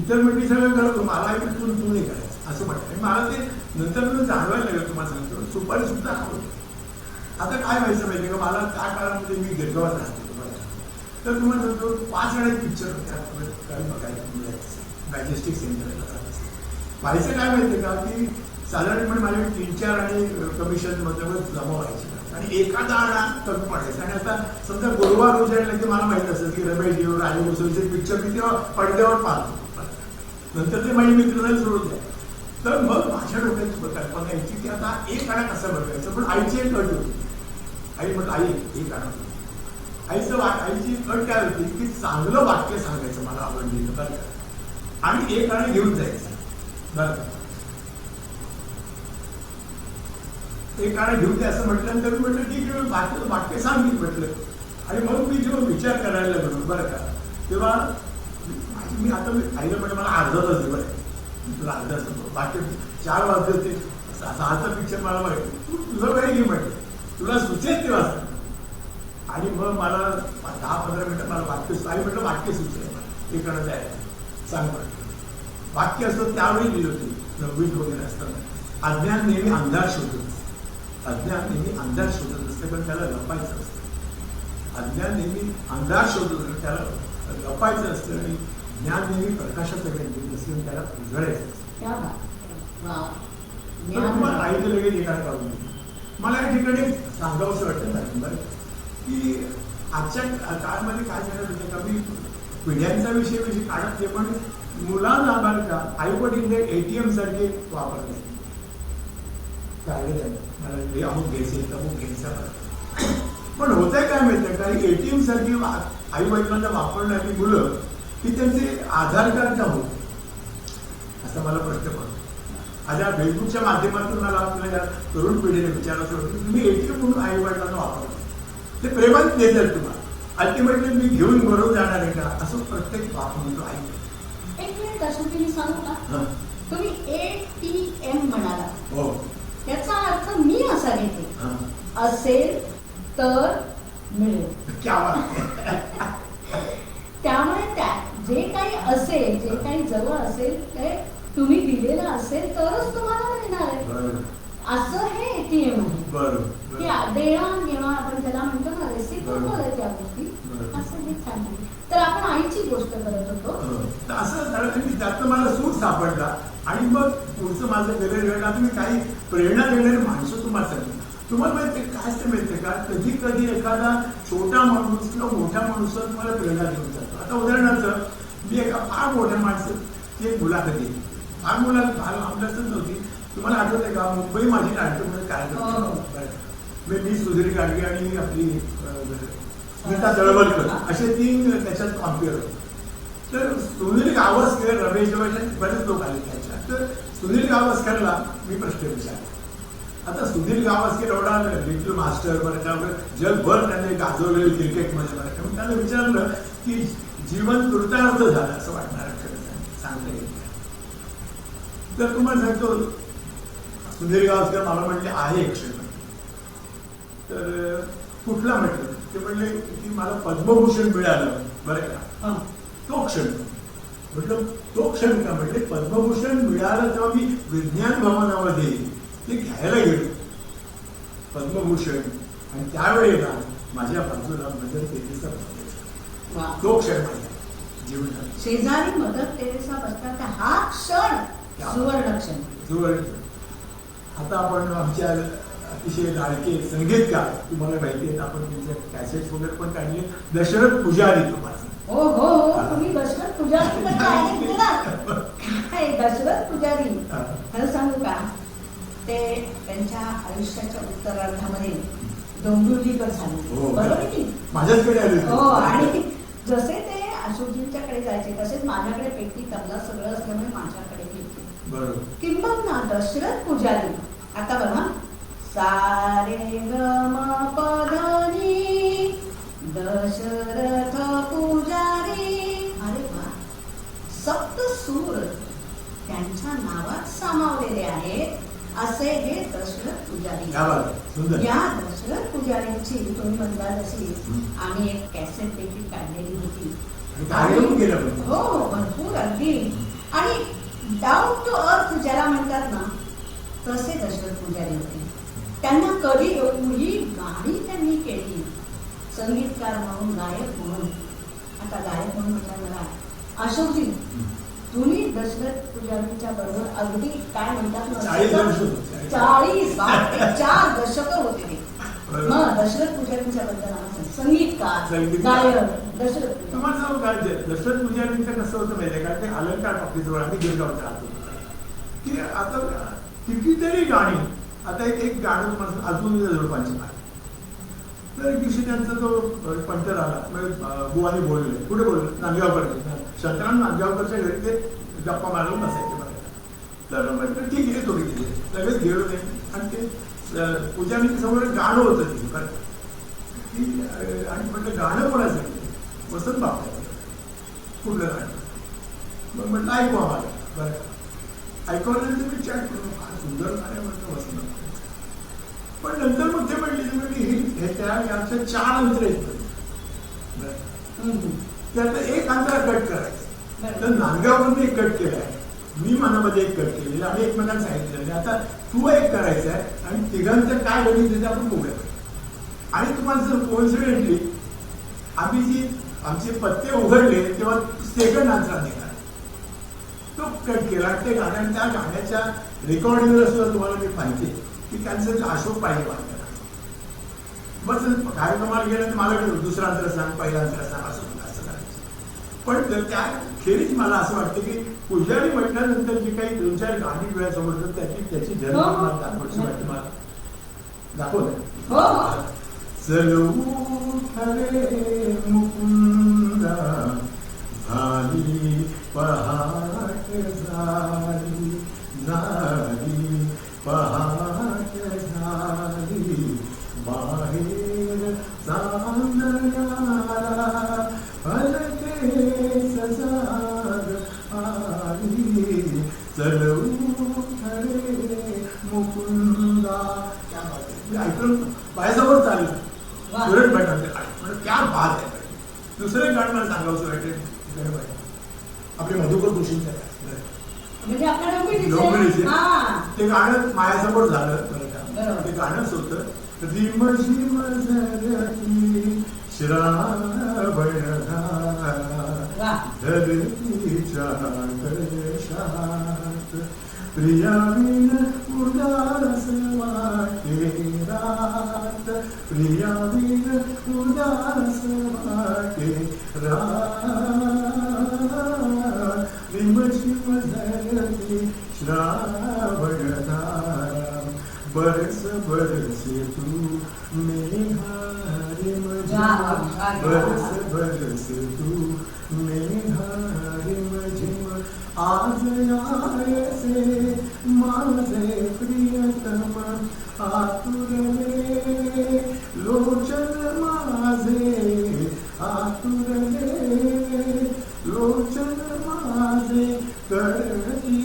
इतर मंडळी सगळं करत होतो, मला आई तू नाही करायचं असं म्हणतं. आणि मला ते नंतर मला जाणवायला लागलं. तुम्हाला सांगतो सुपारी सुद्धा खाऊ. आता काय व्हायचं माहिती का, मला त्या काळामध्ये मी गिरगावात राहतो तुम्हाला, तर तुम्हाला सांगतो 5 वेळा पिक्चर होत्या बघायला मॅजेस्टिक सेंटरला. व्हायचं काय माहिती का की साधारणपणे माझे 3-4 आणि कमिशन मध्ये जमा व्हायचे आणि एखादा आणा कमी पडायचा. आणि आता समजा गुरुवार उजाडला की मला माहित असतं की रमेश देव राजे भोसलेचे पिक्चर मी तेव्हा पडद्यावर पाहतो. नंतर ते माझी मित्रांना सोडून द्या. तर मग माझ्या डोक्यात कल्पना यायची की आता एक आणा कसं बघायचं. पण आईची एक अट होती. आई म्हटलं आई एक आणा. आईची अट काय होती की चांगलं वाक्य सांगायचं मला आवडलेलं बरं का आणि एक आणा घेऊन जायचं बरं का. एक आणा घेऊन द्या असं म्हटल्यानंतर म्हटलं ठीक आहे वाक्य सांगितलं म्हटलं. आणि मग मी जेव्हा विचार करायला लागलो बरं का तेव्हा मी आता आईला म्हटलं मला अर्धा तास बरं तुला अर्धा तास वाक्य 4 वाजले होते 6चा पिक्चर मला माहिती तुझं वेळ घे म्हटलं तुला सुचेल तेव्हा. आणि मग मला 10-15 मिनिटं मला वाक्य आई म्हटलं वाक्य सुचलं मला एक आणा जायला सांग म्हटलं. वाक्य असतं त्यावेळी लिहिलं होती 9वीत वगैरे असताना. अज्ञान नेहमी अंधार शोधत अज्ञान नेहमी अंधार शोधत असतं कारण त्याला लपायचं असतं. अज्ञान नेहमी अंधार शोधत असतं त्याला लपायचं असतं आणि ज्ञान नेहमी प्रकाशाचं घेत असतं त्याला उजळायचं असतं. तुम्हाला आईचं लगेच ठिकाण काढून मला या ठिकाणी सांगावं असं वाटतं ना की आजच्या काळामध्ये काय झालं होतं का मी पिढ्यांचा विषय म्हणजे काढत ते पण मुलांना बरं का आई वडील ATM सारखे वापरले काढले मला हे अमुक घ्यायचे तमुक घ्यायचं. पण होतंय काय माहितीये का ATM सारखी आई वडिलांना वापरणारी मुलं की त्यांचे आधार कार्ड का होत असा मला प्रश्न पडतो. आता फेसबुकच्या माध्यमातून मला आपल्या तरुण पिढीने विचारायचं होतं तुम्ही ATM म्हणून आई वडिलांना वापरता ते प्रेमात देतात तुम्हाला अल्टिमेटली मी घेऊन बरोबर जाणार आहे का असं प्रत्येक बाप म्हणतो आई. एक मिनिट असं तुम्ही सांगू का तुम्ही ATM म्हणाला हो त्याचा अर्थ मी असा घेते असेल तर मिळेल. क्या बात आहे. त्यामुळे जे काही असेल जे काही जवळ असेल ते तुम्ही दिलेलं असेल तरच तुम्हाला मिळणार आहे. असं हे ATM आहे की देणं घेणं आपण त्याला म्हणतो ना रेसिप्रोकल आहे त्या गोष्टी असं हे छान. तर आपण आईची गोष्ट करत होतो असं झालं त्यात मला सूट सापडला. आणि मग पुढचं माझं वेगळं तुम्ही काही प्रेरणा देणारी माणसं तुम्हाला सांगितलं. तुम्हाला माहिती काय असते माहितीये का कधी कधी एखादा छोटा माणूस किंवा मोठा माणूस तुम्हाला प्रेरणा देऊन जातो. आता उदाहरणार्थ मी एका फार मोठ्या माणसाची एक मुलाखत दिली. फार मुलाखत फार आमच्याच नव्हती. तुम्हाला आठवत आहे का मुंबई माझी नाट्यमध्ये कार्यक्रम मी सुधीर गाडगे आणि आपली स्मिता तळवलकर असे 3 त्याच्यात कॉम्पेअर होते. तर सुनील गावस्कर रमेश देवाचे बरेच लोक आले त्याच्यात. तर सुनील गावस्करला मी प्रश्न विचारला. आता सुनील गावस्कर एवढा लिटल मास्टर बरं त्यामुळे जगभर त्याने गाजवलेलं क्रिकेटमध्ये बरं का त्याला विचारलं की जीवन कृतार्थ झालं असं वाटणार सांगता येईल. तर तुम्हाला सांगतो सुनील गावस्कर मला म्हटले आहे एक क्षण. तर कुठला म्हटलं ते म्हणले की मला पद्मभूषण मिळालं बरं का तो क्षण. म्हटलं तो क्षण का म्हटले पद्मभूषण मिळालं तेव्हा मी विज्ञान भवनामध्ये ते घ्यायला गेलो पद्मभूषण आणि त्यावेळेला माझ्या बाजूला मदर तेरेसा तो क्षण माझ्या जीवनात शेजारी मदर तेरेसा बसतात हा क्षण सुवर्ण क्षण. आता आपण आमच्या अतिशय लाडके संगीतकार तुम्हाला माहिती आहेत आपण त्यांचे कॅसेट्स वगैरे पण काढले. दशरथ पुजारी तुम्हाला हो हो हो तुम्ही दशरथ पुजारी दशरथ पुजारी खरं सांगू का ते त्यांच्या आयुष्याच्या उत्तरार्धामध्ये डोंबिवलीकर झाले बरोबर की माझ्याचकडे आले हो. आणि जसे ते अशोकजींच्याकडे जायचे तसेच माझ्याकडे पेटी तबला सगळं असल्यामुळे माझ्याकडे घेतली बरोबर. किंबहुना दशरथ पुजारी आता बघा सारे गम पधनी दशरथ पुजारी अरे वा सप्त सूर त्यांच्या नावात सामावलेले आहेत असे हे दशरथ पुजारी. या दशरथ पुजारींची तुम्ही म्हणता जशी आम्ही एक कॅसेट देखील काढलेली होती. हो भरपूर अगदी आणि डाऊन टू अर्थ ज्याला म्हणतात ना तसे दशरथ पुजारी होते. त्यांना कधी एवढी गाणी त्यांनी केली संगीतकार म्हणून गायक म्हणून. आता गायक म्हणून म्हटलं मला अशोकजी तुम्ही दशरथ पुजारीच्या बरोबर अगदी काय म्हणतात ना, 40 वर्ष होते. 40 4 दशकं होते ते. मग दशरथ पुजारींच्या बद्दल आम्हाला संगीतकार संगीतकार. गायक दशरथ पुजारी. तुम्हाला सांगू काय दशरथ पुजारींचं कसं होतं माहिती आहे का, ते अलंकार टॉकीजवळ आम्ही गिरगावच्या राहतो की आता कितीतरी गाणी, आता एक गाणं तुम्हाला अजून जोडपांची आहे. तर एक दिवशी त्यांचा तो पंटर आला, म्हणजे बुवानी बोलले, कुठे बोलले, नांदगावकर, शंकरान नांदगावकरच्या घरी ते गप्पा मारून बसायचे बघा. तर म्हटलं ठीक आहे, थोडी गेली, लगेच गेलो नाही. आणि ते पुजारी समोर गाणं होतं ते बरं की, आणि म्हटलं गाणं कोणाचं, वसंत बाप कुठलं गाणं. मग म्हटलं ऐकू आम्हाला बरं. ऐकवल्यानंतर मी चॅट करून फार सुंदर गाणं म्हटलं वसंत बाप. पण नंतर मग ते म्हटले याच्या 4 अंतर आहेत. त्यातलं एक अंतर कट करायचं. तर नांदगावमध्ये एक कट केला आहे, मी मनामध्ये एक कट केलेला, आम्ही एकमेकांना सांगितलेलं आता तू एक करायचं आहे आणि तिघांचं काय गणित ते आपण बघूया. आणि तुम्हाला जर कोइन्सिडेंटली आम्ही आमचे पत्ते उघडले तेव्हा सेकंड आन्सर निघाला, तो कट केला. ते गाणं, त्या गाण्याच्या रेकॉर्डिंगला सुद्धा तुम्हाला मी पाहिजे की त्यांचं अशोक पाहिजे वाटतं. बस कार्यक्रमाला गेलं तर मला दुसरा अंतर सांग, पहिला अंतर सांग, असं करायचं. पण त्या खेरीज मला असं वाटतं की पुजारी म्हटल्यानंतर जी काही 2-4 गाणी वेळासमोर त्याची जन्म वाटते मला दाखवलं. चलो खरे मुकुंदा झाली पहाट झाली, झाली पहाट झाली, बाहेर चांदण्याला हलके सजाद आली, चलू खरे मुकुंदा. क्या बात आहे, मी ऐकलं बाहेरसमोर चाललं सुरेश भटांचे, क्या बात आहे. दुसरं गाणं मला सांगावं वाटतं आपले मधुकर जोशींचं म्हणजे आपल्या लोकगीत. ते गाणं माझ्यासमोर झालं बरं का. ते गाणंच होतं, रिम झिम झरती श्रावण धरतीच्या कळशात, प्रियाविन उदास वाटे रात, प्रियाविन उदास वाटे रात, रिम झिम झरती श्रावण धारा, बरस बरसे तू मेघारे मझिम, बरस बरस तू मेघारे मझिम, आज यायचे माझे प्रियतम, आतुरले लोचन माझे, आतुरले लोचन माझे, करती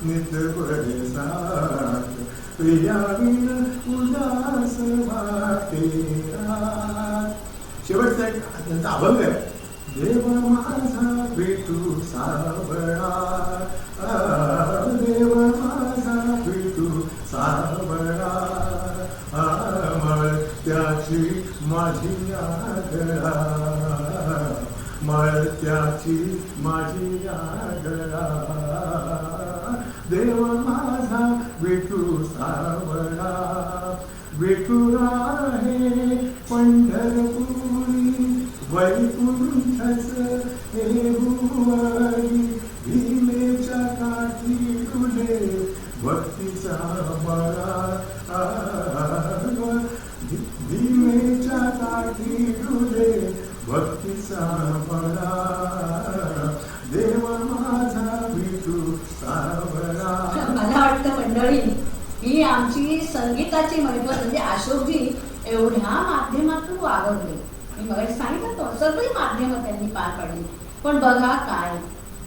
नित बरसात, प्रियाविन उदास वाटे रात. शेवटचा एक त्यांचा अभंग आहे, देव माझा भेटू सावळा, देव माझा भेटू सावळा, मळत्याची माझी आगळा, मळत्याची माझी आगळा, देव माझा भेटू सावळा, विठुर आहे पंढरपुरी, वैकुंठच हे भुवरी, भीमेच्या काठी तुले भक्तीचा बळा, भीमेच्या काठी तुले भक्तीचा बळा, देव माझा विठू सावळा. मला वाटतं मंडळी ही आमची संगीताची महत्व म्हणजे अशोकजी एवढ्या माध्यमातून वागवले. मी मगाशी सांगितलं तो सगळी माध्यमं त्यांनी पार पाडली. पण बघा काय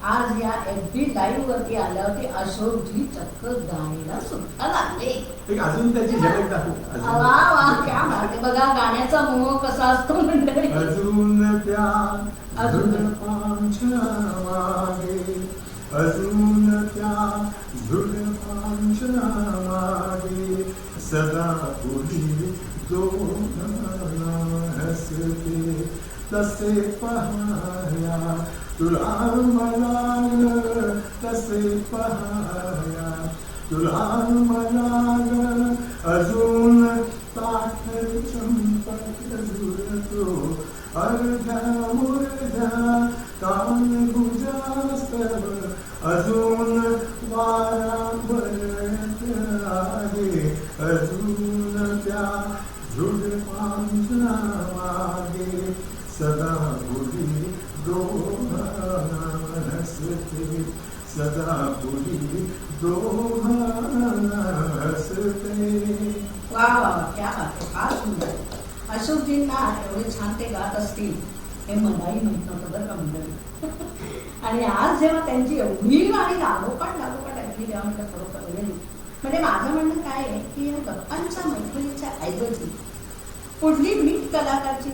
आज या FB लाईव्ह वरती आल्यावरती अशोकजी चक्क गायला सुद्धा लागले. अजून त्याची झलक दाखवू. वा वा क्या बात आहे. बघा गाण्याचा मोह कसा असतो मंडळी. अजून त्या झुडपांच्या मागे, अजून त्या झुडपांच्या मागे, सदा फुली दोन हसते, तसे पहाया तुला मला ग तसे पहाया तुला मला ग अजून ताठ चंपक झुरतो अर्ध्या मुर्ध्या कान गुजास्तव अजून वारा बरत आहे अजून त्या झुडपांच्या मागे सदा बुडी दोघांना हसते सदा बुडी दोघांना हसते. वा वा वा, क्या बात आहे, फार सुंदर. अशोकजींना एवढे छान ते गात असतील हे मलाही माहित नव्हतं बरं का मंडळी. आणि आज जेव्हा त्यांची एवढी गाणी लागोपाठ ऐकली तेव्हा म्हटलं खरोखर वेळ. म्हणजे माझं म्हणणं काय आहे की या गप्पांच्या मैफलीच्या ऐवजी पुढली मीठ कलाकारची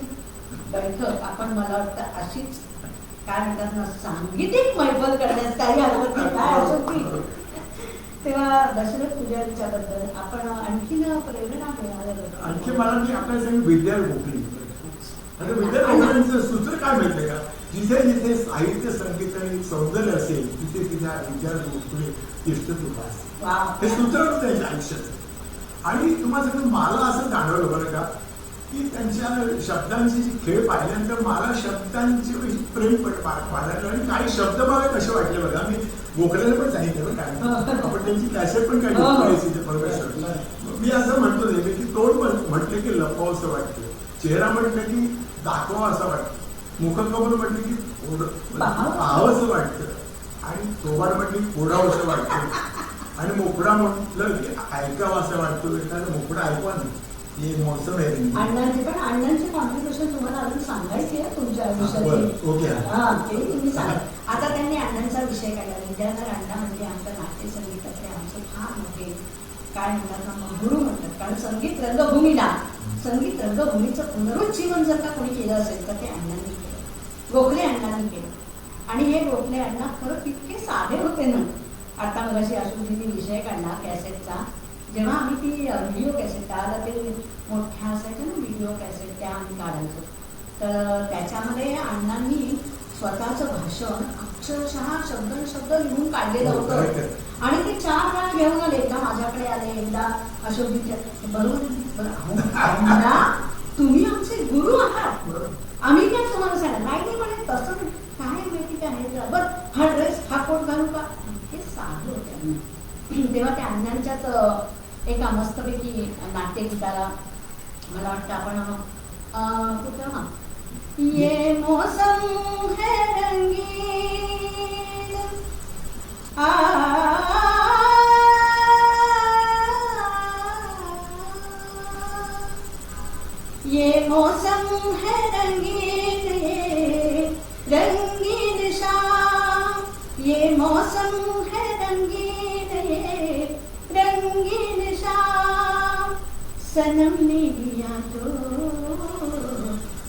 बैठक आपण मला वाटतं अशीच काय म्हणतात ना सांगीतिक मैफल करण्यास काही हरकत नाही. काय अशोकजी? तेव्हा दशरथ पुजारीच्या बद्दल आपण आणखीन प्रेरणा मिळाल्या. आणखी मला मी आपल्याला सांगितलं विद्या गोखले. आता विद्या गोखलेंचं सूत्र काय माहितीये का? जिथे जिथे साहित्य संगीत आणि सौंदर्य असेल तिथे तिथे विद्या गोखले तिष्ठत उभा असेल. हे सूत्रच त्यांच्या आयुष्याचं. आणि तुम्हाला सांगतो मला असं जाणवलं बरं का की त्यांच्या शब्दांची जी खेळ पाहिल्यानंतर मला शब्दांची प्रेम वाढायला आणि काही शब्द मला कसे वाटले बघा. मी गोखलेला पण सांगितलं काय आपण त्यांची कॅसेट पण काही मी असं म्हणतो नेहमी की तोंड म्हटलं की लपवावं असं वाटतं चेहरा म्हटलं की दाखवा असं वाटतं मुखकमल म्हटलं की पाहावं असं वाटतं आणि थोबाड म्हटलं की फोडावं असं वाटतं आणि मोकळा म्हटलं की ऐकावं असं वाटतं. एखादं मोकळा ऐकवा नाही हे मौसम आहे. अण्णांचे पण अण्णांची कॉन्ट्रिब्युशन तुम्हाला अजून सांगायची आहे तुमच्या आयुष्यात. ओके ते तुम्ही सांगा. आता त्यांनी अण्णांचा विषय काढला. विद्याधर अण्णा म्हणजे आमच्या नाट्यसंगीतातले आमचे फार मोठे काय म्हणतात ना गुरु म्हणतात. कारण संगीत रंगभूमीला संगीत रंगभूमीचं पुनरुज्जीवन जर का कोणी केलं असेल तर ते अण्णांनी केलं. गोखले अण्णांनी केलं. आणि हे गोखले अण्णा खरं इतके साधे होते ना. आता मगाशी अशोकजींनी विषय काढला कॅसेटचा. जेव्हा आम्ही ती व्हिडिओ कॅसेट त्याला ते मोठ्या असायच्या ना व्हिडिओ कॅसेट त्या आम्ही काढायचो. तर त्याच्यामध्ये अण्णांनी स्वतःचं भाषण अक्षरशः शब्द लिहून काढलेलं होतं. आणि ते 4 वेळा घेऊन आले. एकदा माझ्याकडे आले एकदा अशोकजीच्या बरोबर अण्णा तुम्ही आमचे गुरु आहात. आम्ही काय तुम्हाला सांगा नाही म्हणे तसं काय माहिती काय बरं हा ड्रेस हा कोट घालू का हे साधं होतं. तेव्हा त्या अण्णांच्याच एका मस्तपैकी नाट्यगीताला मला वाटतं आपण कुठं ना ये मौसम है रंगीन ये मौसम है रंगीन ये रंगीन शाम ये मौसम है रंगीन ये रंगीन शाम सनम ने दिया जो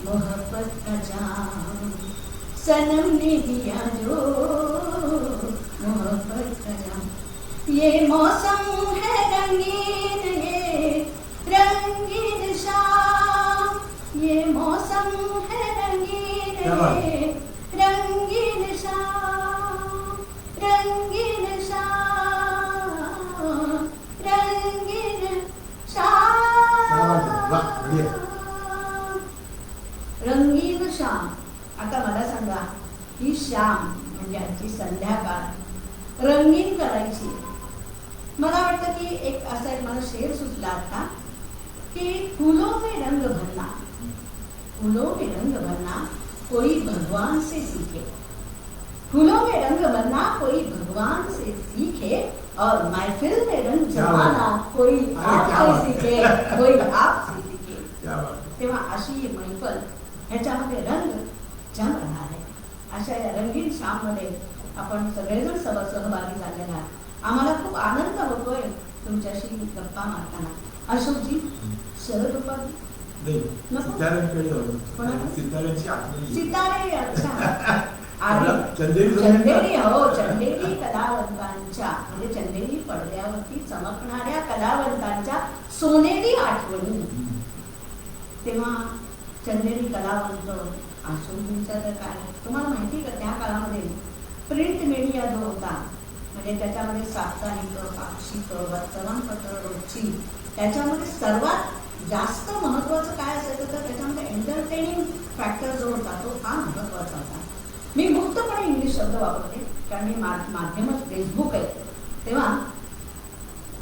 मोहब्बत का जाम सनम ने दिया जो मोहब्बत का जाम ये मौसम है रंगीन ये रंगीन शाम ये मौसम है रंगीन ये रंगीन शाम रंगीन शाम रंगीन शाम रंगीन श्याम. आता मला सांगा ही श्याम म्हणजे आजची संध्याकाळ रंगीन करायची. मला वाटतं की एक असा एक मला शेर सुचला आता की फूलों में रंग भरना फूलों में रंग भरना कोई भगवान से सीखे फूलों में रंग भरना कोई भगवान से सीखे और महफिल में रंग जमाना कोई आपसे सीखे कोई आपसे सीखे. तेव्हा अशी मैफल ह्याच्यामध्ये रंग जम राहणार आहे. अशा या रंगीन श्याममध्ये आपण सगळेजण सहभागी झालेला. आम्हाला खूप आनंद होतोय तुमच्याशी गप्पा मारताना. अशोकजी शरद उपाधी सितारे अच्छा चंदेरी हो चंदेरी कलावंतांच्या म्हणजे चंदेरी पडद्यावरती चमकणाऱ्या कलावंतांच्या सोनेरी आठवणी. तेव्हा चंदेरी कलावंत अशोकजींचा तर काय तुम्हाला माहिती आहे का, त्या काळामध्ये प्रिंट मीडिया जो होता म्हणजे त्याच्यामध्ये साप्ताहिक, पाक्षिक, वर्तमानपत्र, रोजची, त्याच्यामध्ये सर्वात जास्त महत्त्वाचं काय असायचं तर त्याच्यामध्ये एंटरटेनिंग फॅक्टर जो होता तो फार महत्त्वाचा होता. मी मुक्तपणे इंग्लिश शब्द वापरते कारण मी माध्यमच फेसबुक आहे. तेव्हा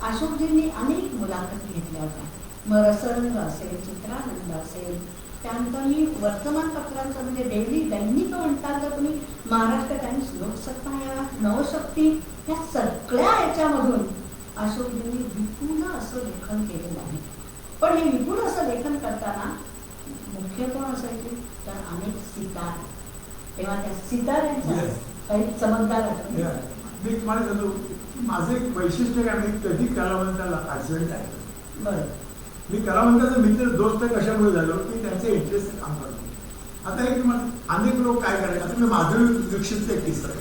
अशोकजींनी अनेक मुलाखती घेतल्या होत्या. मग रसरंग असेल, चित्रानंद असेल, त्यानंतर मी वर्तमानपत्रांचं म्हणजे डेली दैनिक म्हणतात तर तुम्ही महाराष्ट्र टाइम्स, लोकसत्ता या नवशक्ती या सगळ्या याच्यामधून अशोकजींनी विपुल असं लेखन केलेलं आहे. पण हे विपुल असं लेखन करताना मुख्य कोण असायचे तर अनेक सितार. तेव्हा त्या सितारांच्या काही चमकदार आठवणी. मी तुम्हाला सांगतो माझं एक वैशिष्ट्य काय मी कधी कलावंताला ॲक्सिडेंट आहे. बरं. मी कलावंताचा मित्र दोस्त कशामुळे झालो की त्यांचे इंटरेस्ट काम करतो. आता एक तुम्हाला अनेक लोक काय करायचे. आता मी माधुरी दीक्षितचा एक किस्सा आहे.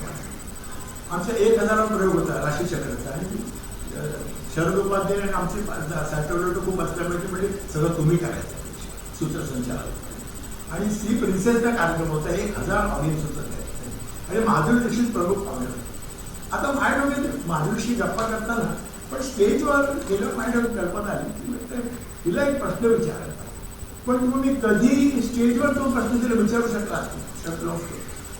आमचा 1000 प्रयोग होता राशीचक्राचा आणि शरद उपाध्याय आणि आमचे सॅटेलाइट खूप असल्यामुळे ते म्हणजे सगळं तुम्ही करायचं सूत्रसंचालन आणि सी प्रिन्सेसचा कार्यक्रम होता. 1000 ऑडियन्स होतं आणि माधुरी दीक्षित प्रमुख पाहुणे होते. आता माझ्या डोक्यात माधुरीशी गप्पा करताना पण स्टेजवर गेलं माझ्या डोक्यात कल्पना आली की तिला एक प्रश्न विचारायचा. पण तुम्ही कधी स्टेजवर तो प्रश्न तिला विचारू शकलो असतो.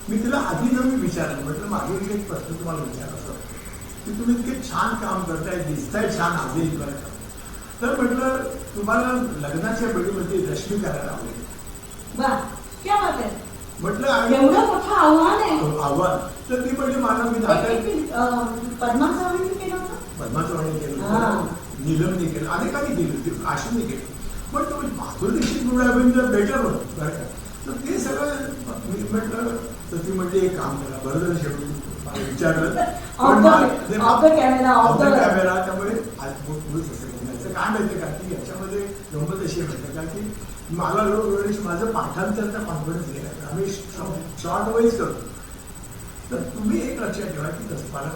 मी तिला आधी जाऊन विचारलं म्हटलं माधुरी एक प्रश्न तुम्हाला विचारायचा की तुम्ही इतके छान काम करताय, दिसताय छान आधी करायचं तर म्हटलं तुम्हाला लग्नाच्या वेळीमध्ये रश्मी करायला आवडेल. वा, क्या बात आहे. म्हटलं एवढं मोठं आव्हान आहे. आव्हान तर ती म्हणजे मला मी पद्मा चव्हाणांनी केलं होतं. पद्मा चव्हाणांनी केलं, नीलमने केलं, अनेकांनी केलं, आशूने केलं. पण तो माधुरी दीक्षित मुळे बेटर होतं बरं का. तर ते सगळं मी म्हटलं तर ती म्हणजे एक काम करा बरं झालं शेवटी विचारलं कॅमेरा. त्यामुळे काय माहिती का की याच्यामध्ये गंमत अशी माहिती का की मला माझं पाठांतरचा कॉन्फिडन्स गेला. आम्ही शॉर्ट वाईज करतो. तर तुम्ही एक लक्षात ठेवा की तसं मला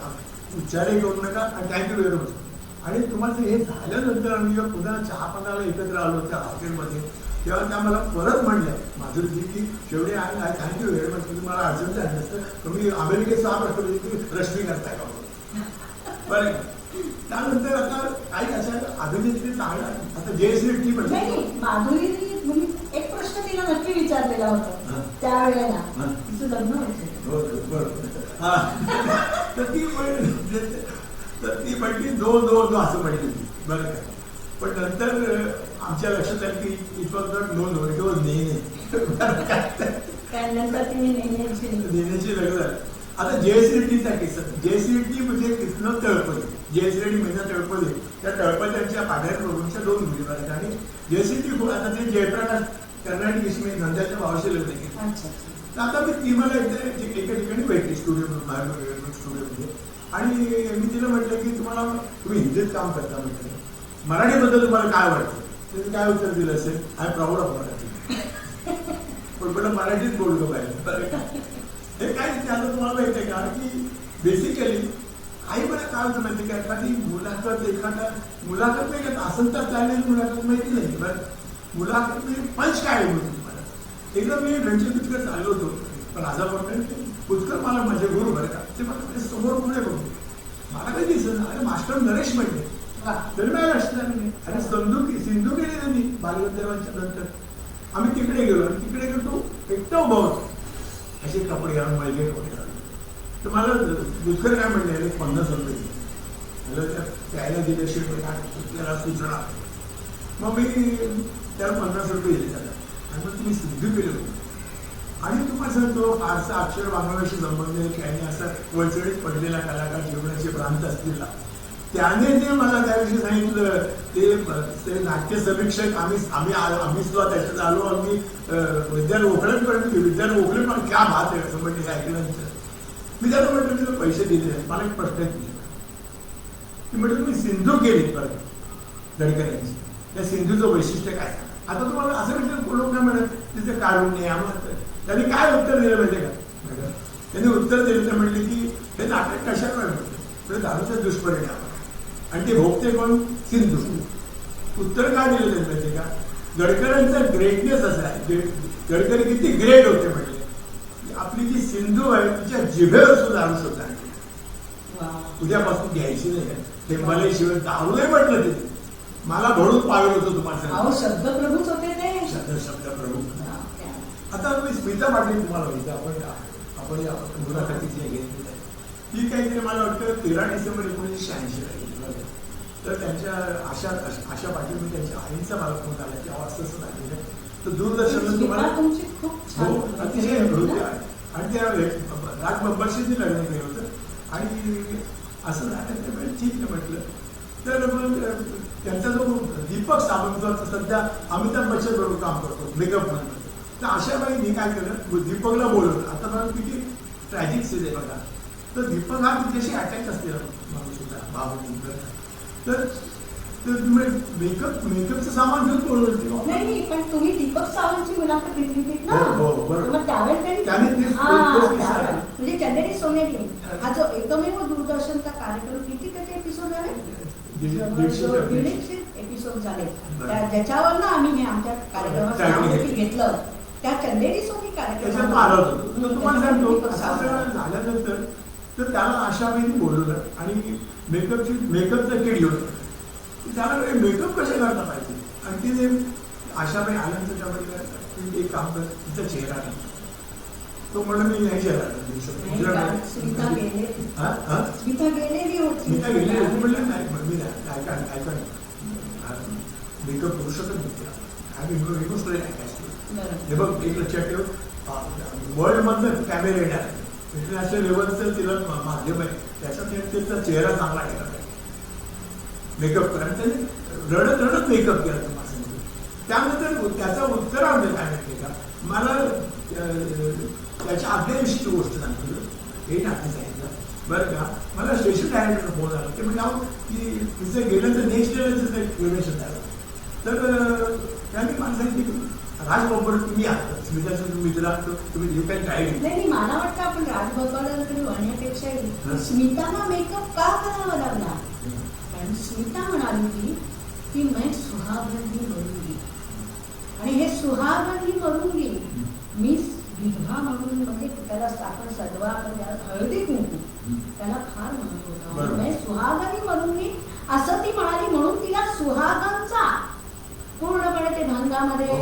उच्चारही करू नका आणि थँक्यू व्हेरी मच. आणि तुम्हाला हे झाल्यानंतर आम्ही जेव्हा पुन्हा चहा पाण्याला एकत्र आलो त्या हॉटेलमध्ये तेव्हा त्या मला परत म्हणल्या माधुरीजी की शेवटी आय थँक्यू व्हेरी मच. तुम्ही मला अडचण झालं नसतं तुम्ही अमेरिकेचा हा प्रश्न तुम्ही रश्मी करताय का बरं. त्यानंतर आता काही अशा अभिनेत्री चांगला आता जयश्री टी म्हणजे माधुरीने एक प्रश्न तिला नक्की विचारलेला होता त्यावेळेला तिचं लग्न व्हायचं. बरोबर. हा तर ती म्हणली नो असं म्हणली बरं का. पण नंतर आमच्या लक्षात आलं की it was not know it was नेहमी नेण्याची लग्न झालं. आता जयश्री टीचा किस्सा. जयश्री टी म्हणजे कृष्ण तळपदे, जयश्री टी मीना तळपदे त्या तळपद्यांच्या पाढ्यात बरोबरच्या 2 मुली आहेत आणि जयश्री टी आता ते जयप्रकाश कर्नाटक इसमी नंद्याच्या भावाशी लग्न केलं. तर आता ती मला एकदा एका ठिकाणी भेटली स्टुडिओमध्ये आणि मी तिला म्हटलं की तुम्ही हिंदीत काम करता म्हटलं मराठीबद्दल तुम्हाला काय वाटतं. तिने काय उत्तर दिलं असेल आय प्राऊड ऑफ मराठी. पण म्हटलं मराठीत बोललो पाहिजे. हे काय आता तुम्हाला माहिती आहे का की बेसिकली काही मला काय होतं माहिती का एखादी मुलाखत नाही का असं तर चाललेली मुलाखत माहिती नाही. बरं मुलाखत म्हणजे पंच काय होती तुम्हाला. एकदा मी रणजित पुष्कर चाललो होतो पण राजापर्यंत पुष्कर मला माझे गुरु बरं का ते मला समोर पुढे बघतो मला काही दिसत अरे मास्टर नरेश म्हणले तरी मला असणार नाही. आणि सिंधू केली त्यांनी बालगंधर्वांच्या नंतर आम्ही तिकडे गेलो आणि तिकडे गेलो एकटा उभा होतो असे कपडे घालून मळले कपडे घालून. तर मला दुसरं काय म्हणले 50 रुपये मला त्याला दिल्याशिवाय त्याला सूचना. मग मी त्याला 50 रुपये दिले त्याला आणि मग तुम्ही सिद्ध केलं होतं आणि तुम्हाला सांगतो फारसा अक्षर वाङ्मयाशी संबंध काही असा वळचळीत पडलेला कलाकार जीवनाचे प्रांत असलेला त्याने जे मला त्याविषयी सांगितलं ते नाट्य समीक्षक आम्ही सुद्धा त्याच्यात आलो. आम्ही विद्यार्थी ओखळे पण क्या बात आहे असं म्हणजे ऐकल्यानंतर मी त्याला म्हटलं तिला पैसे दिले मला एक प्रश्न की म्हटलं तुम्ही सिंधू केली बरं गडकऱ्यांची त्या सिंधूचं वैशिष्ट्य काय. आता तुम्हाला असं म्हटलं लोक काय म्हणत तिचं काढून आम्हाला त्यांनी काय उत्तर दिलं माहिती का. त्यांनी उत्तर दिलं तर म्हणले की हे नाटक कशामुळे म्हणते दारूचा दुष्परिणाम आणि ते भोगते कोण सिंधू. उत्तर काय दिलं त्यांनी माहिती का गडकऱ्यांचा ग्रेटनेस असा आहे गडकरी किती ग्रेट होते म्हटले. आपली जी सिंधू आहे तिच्या जिभेवर सुद्धा अनुसरून आणली. वा. उद्यापासून घ्यायची नाही ते मला शिवाय दारू नाही म्हटलं ते मला भरून पाळलं होतं तुम्हाला अहो शब्दप्रभूच होते ते. शब्द प्रमुख. वा, त्या. आता मी स्मिता पाटील तुम्हाला माहिती आपण या मुलाखतीची घेतली आहे. ती काहीतरी मला वाटतं 13 डिसेंबर 1986 ला गेली बघा. तर त्यांच्या आशा पाटील म्हणजे त्यांच्या आईचा मला फोन आला की असं असं झालेलं आहे. तर दूरदर्शनला स्मिता तुम्हाला तुमची खूप छान हो होती. अतिशय होते आणि त्या राज बब्बरशीच लग्न केलं होतं आणि असं झालं त्यामुळे ठीक आहे म्हटलं. तर मग त्यांचा जो दीपक सावंत जो सध्या अमिताभ बच्चन बरोबर काम करतो मेकअप म्हणून. तर अशा वेळी मी काय केलं दीपकला बोलवलं. आता मला किती ट्रॅजिक सीन आहे बघा. तर दीपक हा तिच्याशी अटॅच असते माणूस होता भाऊ. तर मेकअपचं सामान घेऊन बोलवलं. नाही पण तुम्ही दीपक सावंतची मुलाखत घेतली होती ना. हो, बरोबर. मग त्यावेळेस त्याने ते- म्हणजे चंदेरी सोनेरी हा जो एकमेव दूरदर्शनचा कार्यक्रम किती त्याचे एपिसोड झाले? 150 एपिसोड झाले. ज्याच्यावर आम्ही हे आमच्या कार्यक्रमात घेतलं त्या चंदेरी सोनी त्याच्यात आलं होतं. तर तुम्हाला सांगतो दीपक असं सावंत. सगळं झाल्यानंतर तर त्याला अशा वेळी बोलवलं आणि मेकअपचं किट घेऊन आलं. त्याला मेकअप कसे करता पाहिजे आणि तिने आशाबाई आल्यानंतर त्यामध्ये एक काम कर तिचा चेहरा नाही. तो म्हणून मी नाही चेहरा नाही का? स्मिता गेले स्मिता गेलेली होती. मी काय गेले म्हणलं नाही मी ऐका मेकअप करू शकत नाही. आम्ही इमोशनल बरं. हे बघ एक लक्षात ठेव वर्ल्ड मधलं कॅमेरा येणार इंटरनॅशनल लेवलचं तिला माध्यम आहे त्याच्यात त्याचा चेहरा चांगला केला पाहिजे. मेकअप करा त्याने रडत मेकअप केला तुम्हाला सांगतो. त्यानंतर त्याचा उत्तरार्ध काय माहिती का मला त्याच्या आदल्या दिवशीची गोष्ट सांगतो. हे नाट्य सांगितलं बरं का. मला स्टेशन डायरेक्टर फोन आला ते म्हणजे की तिचं गेल्यानंतर नेक्स्ट लेवलचं रिलेशन झालं. तर त्यांनी मला सांगितलं की राज बब्बर तुम्ही आहात स्मिताचं मित्र तुम्ही यू कॅन गाईड. नाही मला वाटतं आपण राज बब्बरकडे म्हणण्यापेक्षाही स्मिताला मेकअप का करावा लागला. कारण स्मिता म्हणाली होती की मैं सुहागंधी मरूंगी आणि हे सुहागंधी मरूंगी मी विधवा म्हणून म्हणजे त्याला आपण सदवा आपण त्याला हळदी कुंकू त्याला फार महत्व होतं. मैं सुहागंधी मरूंगी असं ती म्हणाली म्हणून तिला सुहागांचा पूर्णपणे ते भंगामध्ये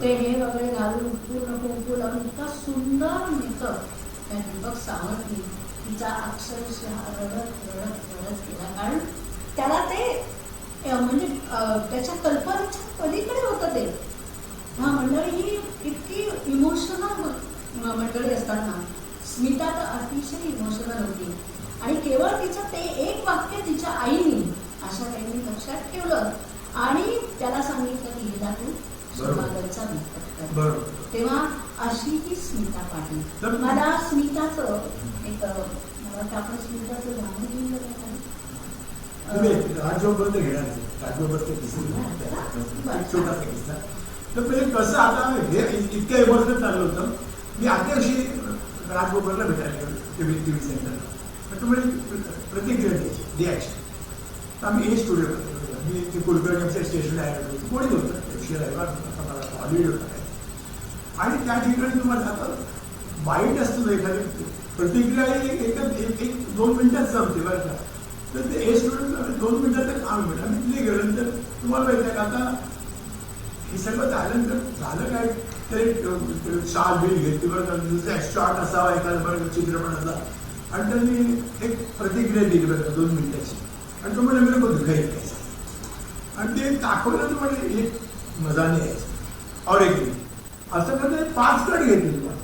ते हे वगैरे घालून पूर्ण कुंकू लावून इतका सुंदर मेकअप त्या दीपक सावंतनी तिचा अक्षरशः रडत केला. कारण त्याला ते म्हणजे त्याच्या कल्पनेच्या पलीकडे होतं ते. हा मंडळी ही इतकी इमोशनल मंडळी असतात ना. स्मिता तर अतिशय इमोशनल होती आणि केवळ तिचं ते एक वाक्य तिच्या आईने अशा काही लक्षात ठेवलं आणि त्याला सांगितलं की हिला तू सुहागंचा मेकअप कर. तेव्हा अशी ही स्मिता पाटील. मला स्मिताचं एक मला वाटतं आपण स्मिताचं गाणं घेऊन राजबरोबर घेणार राजबरोबर छोटा किस्सा. तर पहिले कसं आता हे इतकं इमोशनल चाललं होतं. मी आदल्या दिवशी राजबरोबरला भेटायला गेलो टीव्ही सेंटरला. तुम्ही प्रतिक्रिया द्यायची रिॲक्शन. तर आम्ही हे स्टुडिओ करतो. मी ते कुलकर्णी स्टेशन आहे कोणी होतं हॉलिडे होता आणि त्या ठिकाणी तुम्हाला जातं वाईट असतं एखादी प्रतिक्रिया एक 2 मिनिटात संपते बरं का. तर ते हे स्टुडंट 2 मिनिटात काम मिळेल. आम्ही तिथे गेल्यानंतर तुम्हाला माहिती आहे का आता हे सगळं झाल्यानंतर झालं काय तरी शाल बिल घेतली बरं का. शॉर्ट असावा एखादा बरं चित्रपटाचा आणि त्यांनी एक प्रतिक्रिया दिली बरं का 2 मिनिटाची आणि तो म्हणजे मी बघ घरी आणि ते दाखवलं तर म्हणजे एक मजा नाही यायचं और एक असं करता 5 कट घेतले तुम्हाला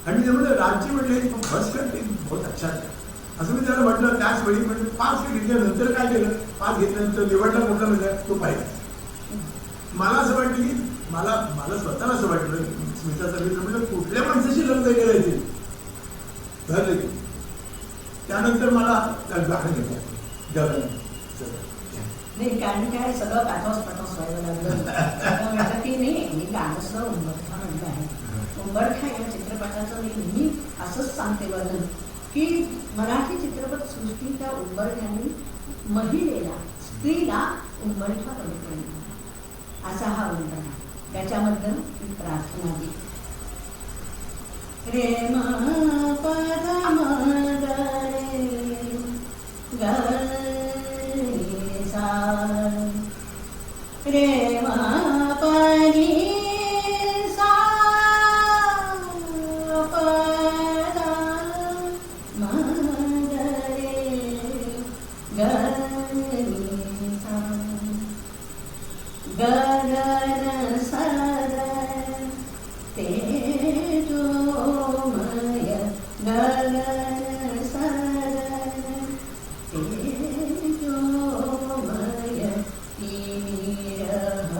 आणि ते म्हणजे राज्य म्हटले फर्स्ट कट बहुत अच्छा आहे असं मी त्याला म्हटलं. त्याच वेळी म्हणजे 5 कट घेतल्यानंतर काय केलं 5 घेतल्यानंतर निवडला कुठला म्हणजे तो पाहिजे. मला असं वाटलं की मला स्वतःला असं वाटलं स्मिताचा मित्र म्हणजे कुठल्या माणसाशी लग्न करायचे झालं की त्यानंतर मला गाणं घेतलं नाही. कारण काय सगळं पाठवास व्हायला लागलं. म्हटलं की नाही मी गाणं सुद्धा उंबरठा म्हणलं आहे. उंबरठा या चित्रपटाचं मी नेहमी असंच सांगते वर्णन की मराठी चित्रपट सृष्टीच्या उंबरठ्याने महिलेला स्त्रीला उंबरठा बनवला असा हा उंबरठा. त्याच्याबद्दल मी प्रार्थना केली. रे म पद म ग रे ग रे सा रे म पनी सा पद म ग रे ग रे सा गगन सर तेजोमय गगन सर तेजोमय तीरहरि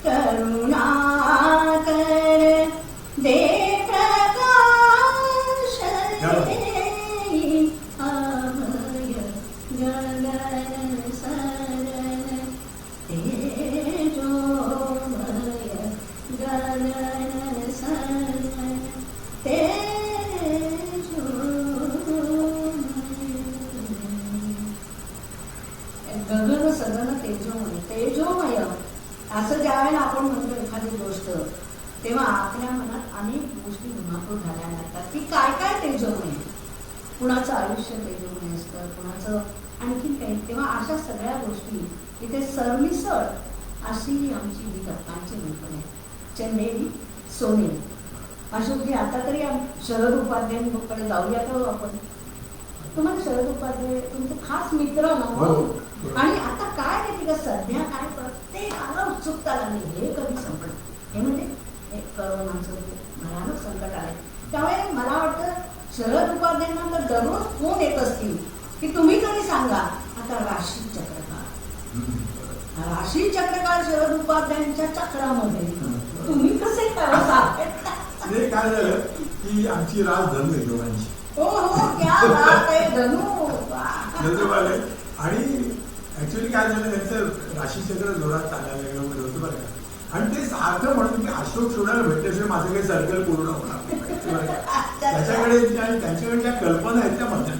करुणाकर दे प्रकाश देई अभय गगन सर तेजोमय गगन सर गगन सदन तेजोमय तेजोमय असं ज्यावेळेला आपण म्हणतो एखादी गोष्ट तेव्हा आपल्या मनात अनेक गोष्टी धुमाकूळ झाल्या लागतात की काय काय तेजोमय. कुणाचं आयुष्य तेजोमय असतं, कुणाचं आणखीन काही. तेव्हा अशा सगळ्या गोष्टी इथे सरमिसळ अशी आमची ही दत्तांची कल्पना आहे. चंदेरी सोने अशोकजी आता तरी शरद उपाध्यायांकडे जाऊया का आपण. तुम्हाला शरद उपाध्याय तुमचे खास मित्र ना हो. आणि आता काय माहिती का सध्या काय प्रत्येकाला उत्सुकता लागली हे कधी संपलं. हे म्हणजे एक करोनाचं भयानक संकट आलंय. त्यामुळे मला वाटतं शरद उपाध्यायांना तर दररोज फोन येत असतील की तुम्ही तरी सांगा आता राशी चक्रकाळ राशी चक्रकाळ शरद उपाध्यायांच्या चक्रामध्ये तुम्ही कसे काय काय झालं की आमची राज धनू आहे दोघांची. हो हो क्या बात आहे धनू. आणि ऍक्च्युली काय झालं त्यांचं राशीचक्र जोरात चालायला लागलं वगैरे होतं बरं का. आणि ते सारखं म्हणून की अशोक सोडायला भेटल्याशिवाय माझं काही सर्कल पूर्ण होणार नाही. त्याच्याकडे आणि त्यांच्याकडे ज्या कल्पना आहेत त्या म्हणतात.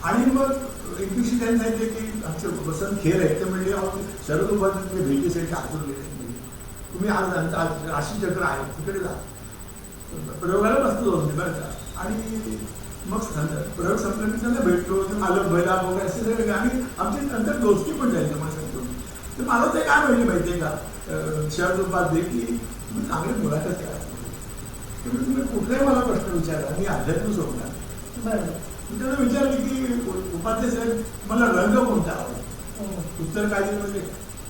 आणि मग एक दिवशी त्यांनी सांगितलं की आमचे वसंत खेर आहेत ते म्हणजे शरद उपाध्याय भेटीसाठी आतून गेले. तुम्ही आज राशीचक्र आहे तिकडे जा प्रयोगाला बसतो जाऊन बरं का. आणि मग प्रयोग संपला की त्यांना भेटलो ते मालक बैला वगैरे असे सगळे आणि आमची नंतर दोस्ती पण झाली मला सांगतो. तर मला ते काय माहिती माहितीये का शरद उपाध्याय की तुम्ही चांगली मुलाखत करा. तुम्ही कुठलाही मला प्रश्न विचारा मी अध्यात्म सोडणार. बरोबर. मी त्यांना विचारले की उपाध्याय साहेब मला रंग कोणता आवडतो. उत्तर काय दिलं म्हणजे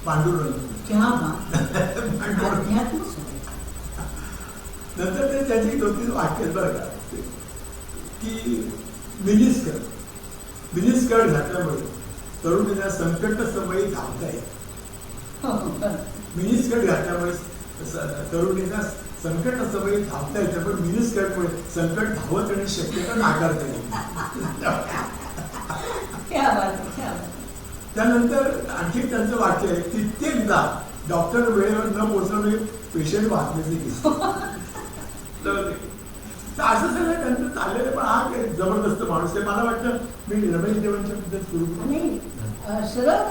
पांडुरंग. नंतर ते त्याची 2-3 वाक्य बरं का की मिनिस्कर्ट घातल्यामुळे तरुणींना संकट समयी धावता येईल. मिनिस्कर्ट घातल्यामुळे तरुणींना संकट समयी धावता येतं पण मिनिस्कर्टमुळे संकट धावत येण्याची शक्यता नाकारता येईल. त्यानंतर आणखी त्यांचं वाक्य आहे कित्येकदा डॉक्टर वेळेवर न पोहोचल्यामुळे पेशंट वाचण्याचे दिसतो. असं सगळं त्यांचं चाललेलं पण हा जबरदस्त माणूस आहे. मला वाटतं मी रमेश देवांच्या बद्दल सुरू शरद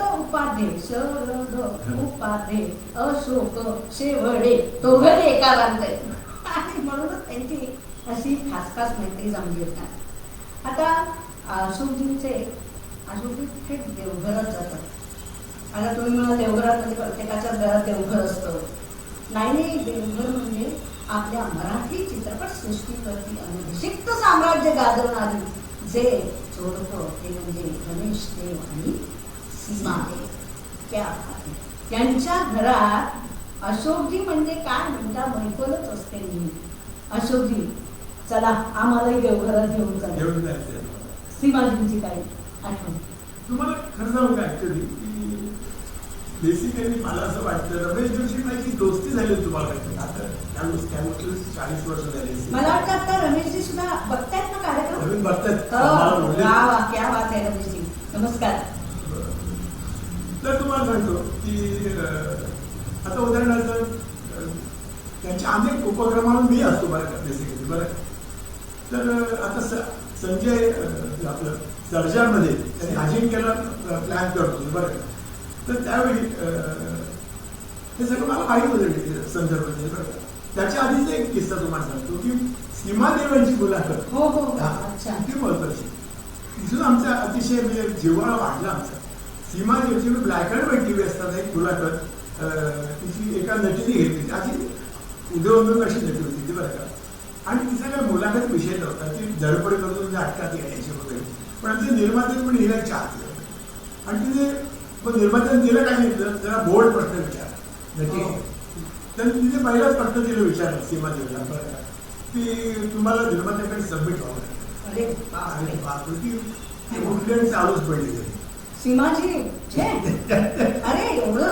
उपाध्ये अशोक शेवडे दोघे एका बांधताय आणि म्हणूनच त्यांची अशी खास खास मैत्री जमली होतात. आता अशोकजी थेट देवघरात जातात. आता तुम्ही मला देवघरात म्हणजे प्रत्येकाच्या घरात देवघर असतं. नाही देवघर म्हणजे आपल्या मराठी चित्रपट सृष्टीवरती अनभिषिक्त साम्राज्य गाजवणारी जे जोडपं ते म्हणजे गणेश देव आणि सीमा देव. क्या त्यांच्या घरात अशोकजी म्हणजे काय म्हणता मैफलच असते. नेहमी अशोकजी चला आम्हालाही देवघरात घेऊन जायचं. सीमाजींची काही आठवण तुम्हाला खरं सांगू का ऍक्च्युली बेसिकली मला असं वाटतं रमेश जोशी माझी दोस्ती झाली तुम्हाला आता त्या गोष्टी 40 वर्ष झाली. मला वाटतं आता रमेशजी सुद्धा बघतायत ना कार्यक्रम. नवीन बघतायत. क्या बात आहे रमेशजी. नमस्कार. तर तुम्हाला सांगतो की आता उदाहरणार्थ त्यांच्या अनेक उपक्रमांवर मी असतो बरं का बेसिकली बरं. तर आता संजय आपलं सर्जामध्ये त्यांनी अजिंक्यला प्लॅन करतो बरं का. तर त्यावेळी हे सगळं मला माहीत होतं संदर्भ बरं का. त्याच्या आधीचा एक किस्सा तुम्हाला सांगतो की सीमादेवांची मुलाखत हो हो हा, अच्छा किती महत्वाची. तिथून आमचा अतिशय म्हणजे जिव्हाळा वाढला आमचा. सीमादेवची ब्लॅक अँड व्हाईट टीव्ही असतात एक मुलाखत तिची एका नटीने घेतली. आधी उदयोन्मुख अशी नटी होती ती बरं का. आणि तिचा काय मुलाखत विषय नव्हता. ती धडपड करून अटकात यायची वगैरे. पण आमचे निर्माते पण हिला चाहते आणि तिने मग निर्मात्याने तिला काय घेतलं जरा बोल्ड प्रश्न विचारला नटी. तर तिने पहिलाच प्रश्न तिला विचारला सीमादेवीला बरं का की तुम्हाला निर्मात्याकडे सबमिट व्हावं लागेल. अरे आणि बापरे. बापरे ती उठली आणि चालूच पडली घरी. सीमाजी छे अरे एवढं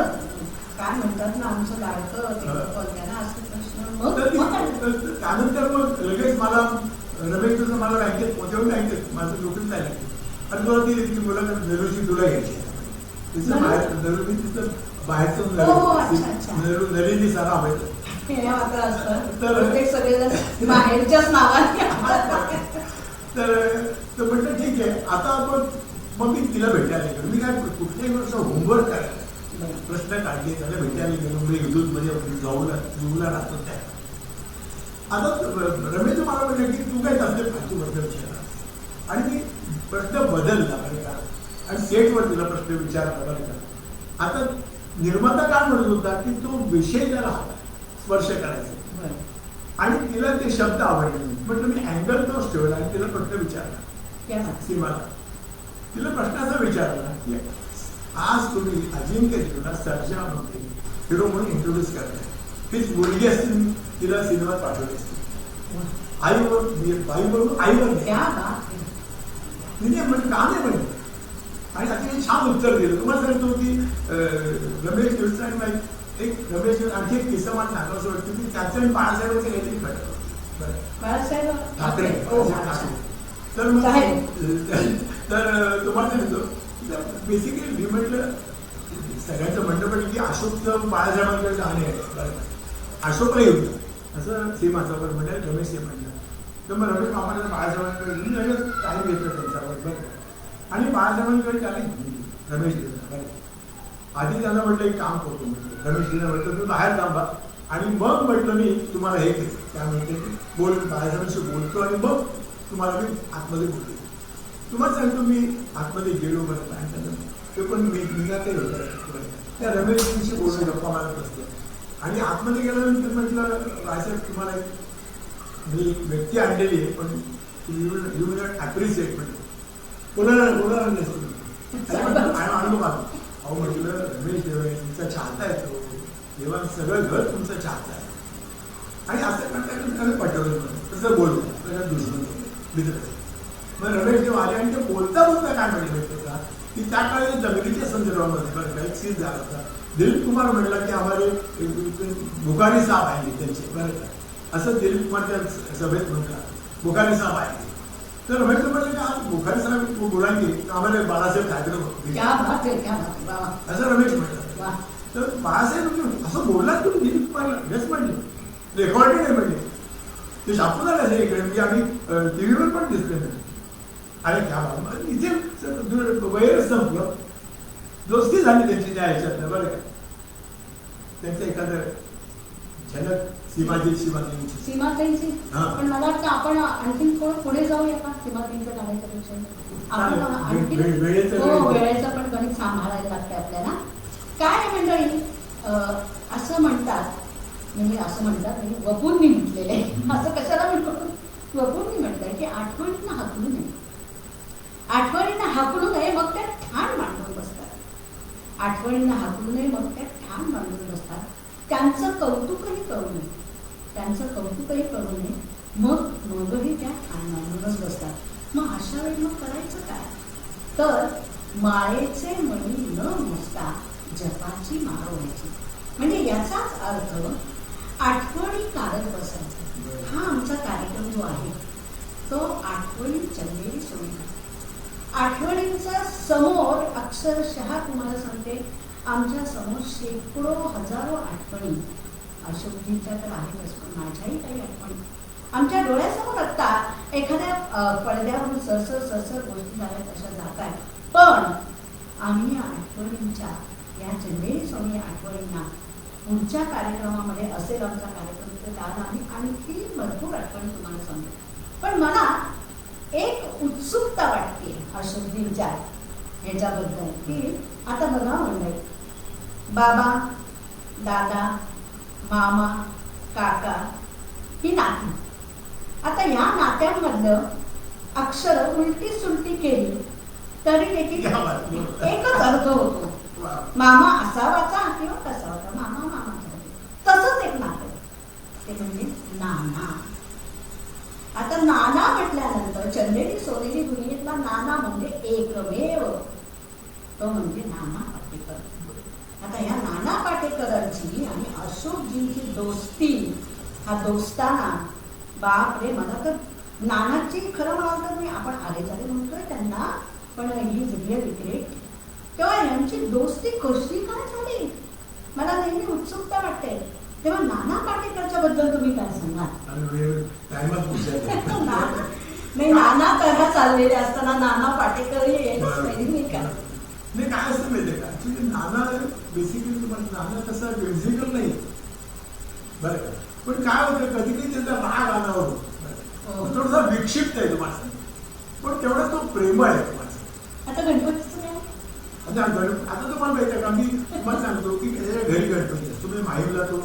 काय म्हणतात ना आमचं लाडकं ते त्यांना असं प्रश्न तर ती- मग त्यानंतर मग लगेच मला रमेश तुझं मला बँकेत पोहोचवून बँकेत माझं नोकरी झाली आणि तुला ती मुलाखत नेहरूची तुला घ्यायची. तिचं बाहेर नेहरू तिचं बाहेरचं हो, हो, अच्छा, अच्छा. नेहरू नलिनी सारा आवडतं. हे मात्र असतं तर- प्रत्येक सगळेजण बाहेरच्याच नावाने तर म्हटलं ठीक आहे आता आपण मग मी तिला भेटायला गेलो. मी काय कुठल्याही गोष्ट होमवर्क करायला प्रश्न काढले त्याला भेटायला गेलो. मी विद्युतमध्ये जाऊला राहतो त्या. आता रमेश मला म्हटलं की तू काय असले फालतू प्रश्न विचारला आणि मी प्रश्न बदलला बरं का आणि सेटवर तिला प्रश्न विचारला बरं का. आता निर्माता काय म्हणत होता की तो विषय त्याला हवा स्पर्श करायचा आणि तिला ते शब्द आवडले. म्हटलं मी अँगल तोच ठेवला आणि तिला प्रश्न विचारला सीमाला. तिला प्रश्न असा विचारला की आज तुम्ही अजिंक्य देवला सर्जा म्हणते हिरो म्हणून इंट्रोड्यूस करताय. तीच मुलगी असतील तिला सिनेमात पाठवली असते आईवर बाईवरून आईवर तिने म्हणजे का नाही म्हणलं आणि अतिशय छान उत्तर दिलं. तुम्हाला सांगतो की रमेश देवचा आणि एक रमेश आणखी एक किस्सा मला सांगावं असं वाटतं की त्याचं आणि बाळासाहेबांचं काहीतरी खटलं बाळासाहेब ठाकरे हो, तर मग साहेब. तर तुम्हाला सांगतो बेसिकली मी म्हटलं सगळ्यांचं म्हणणं पण की अशोकचं बाळासाहेबांकडे गाणे आहे अशोकला येऊ असं सीमाचं पण म्हणलं रमेश हे म्हणलं. तर मग रमेश मामाला बाळासाहेबांकडे मी लगेच टाईम घेतलं त्यांच्यावर बरं आणि बाळासाहेबांकडे त्याला रमेश देवला बरं. आधी त्यांना म्हटलं एक काम करतो म्हटलं रमेश देवला म्हटलं तुम्ही बाहेर थांबा आणि मग म्हटलं मी तुम्हाला हे घेतो त्यामुळे बोल बाळासाहेबांशी बोलतो आणि मग तुम्हाला मी आतमध्ये बोलतो. तुम्हाला सांगतो मी आतमध्ये गेलो बरं आणि त्यांना ते पण मी काही होतं त्या रमेशजींशी बोलून गप्पा मारत असतो आणि आतमध्ये गेल्यानंतर म्हटलं बाळासाहेब तुम्हाला मी व्यक्ती आणलेली आहे पण यू विल नॉट ॲप्रिशिएट म्हटलं कोणाला नसतो अनुभव आलो. अहो म्हटलं रमेश देवळे तुमचा चाहता आहे तो देवा सगळं घर तुमचं चाहता आहे आणि असं करता पटवलं तसं बोलतो त्याला दुश्मन मित्र. मग रमेश देव आले आणि ते बोलता बोलता काय म्हटलं का की त्या काळी जमिनीच्या संदर्भामध्ये बरं का एक सीन झाला होता. दिलीप कुमार म्हणला की आम्हाला बुखारी साहेब आहे त्यांचे बरं का असं दिलीप कुमार त्या सभेत म्हणला बुखारी साहेब आहे. तर रमेश म्हटलं की आज बुखारी साहेब बोलांगे आम्हाला बाळासाहेब ठाकरे असं रमेश म्हटलं. तर बाळासाहेब असं बोललात तुम्ही दिलीप कुमारला यस म्हणले रेकॉर्डिंग आहे म्हणले ते छापून आलं असेल इकडे म्हणजे आम्ही टीव्हीवर पण दिसले नाही. अरे क्या इथे वैरच संपलं दोस्ती झाली त्यांची त्या ह्याच्यात बरं का. त्यांचं एखादं झलक सीमाताईंची पण मला वाटतं आपण आणखी थोडं पुढे जाऊया का सीमाताईंच्या गाण्याच्या पेक्षा आपण वेळेचं पण गणित सांभाळायला लागतं आपल्याला. काय मंडळी असं म्हणतात म्हणजे वपून मी म्हटलेलं आहे असं कशाला म्हणतो वपून मी म्हटलंय की आठवणींना हाकलू नये. आठवणींना हाकलू नये मग त्या ठाण मांडून बसतात. आठवणींना हाकलू नये मग त्या ठाण मांडून बसतात. त्यांचं कौतुकही करू नये मगही त्या ठाण मांडूनच बसतात. मग अशा वेळी मग करायचं काय तर माळेचे मणी न मोजता जपाची माळ व्हायची. म्हणजे याचाच अर्थ आठवणी काढत बसायचा. हा आमचा कार्यक्रम जो आहे तो आठवणी चंदेरी सोयी. आठवणींचा समोर अक्षरशः तुम्हाला सांगते आमच्या समोर शेकडो हजारो आठवणी अशोकजींच्या तर आहेतच पण माझ्याही काही आठवणी आमच्या डोळ्यासमोर आत्ता एखाद्या पडद्यावरून सरसर गोष्टी झाल्या तशा जात आहेत. पण आम्ही या आठवणींच्या या चंदेरी सोयी आठवणींना पुढच्या कार्यक्रमामध्ये असेल आमचा कार्यक्रम तर त्याला आम्ही आणखी भरपूर आठवण तुम्हाला सांगू. पण मला एक उत्सुकता वाटते अशोकजींच्या ह्याच्याबद्दल की आता बघा मंडळी, बाबा, दादा, मामा, काका ही नाती. आता या नात्यांमधलं अक्षर उलटी सुलटी केली तरी देखील एकच अर्थ होतो. मामा असावाचा किंवा कसावाचा, मामा मामाचा. तसंच एक नातं ते म्हणजे नाना. आता नाना म्हटल्यानंतर चंदेरी सोनेरी दुनियेतला नाना म्हणजे एकमेव तो म्हणजे नाना पाटेकर. आता या नाना पाटेकरांची आणि अशोकजींची दोस्ती, हा दोस्ताना बाप रे, मला तर नानाची खरं म्हणाल तर मी आपण आले झाले म्हणतोय त्यांना, पण ही रिअल ग्रेट. तेव्हा यांची दोस्ती कशी काय झाली मला नेहमी उत्सुकता वाटते. तेव्हा नाना पाटेकरच्या बद्दल तुम्ही काय सांगाल? नाही, नाना त्याला चाललेले असताना नाना पाटेकर येतच नाही. मी काय नाही, काय असतं माहितीये का, ऍक्च्युली नाना बेसिकली तुम्हाला नाना तसं म्युझिकल नाही बरं का, पण काय होतं कधी कधी त्याचा राग अनावर होतो, थोडासा विक्षिप्त आहे तुम्हाला, पण तेवढा तो प्रेम आहे तुम्हाला. आता गणपतीचं काय? आता तुम्हाला माहिती आहे का, मी तुम्हाला सांगतो की घरी गणपती तुम्ही माहीमला तो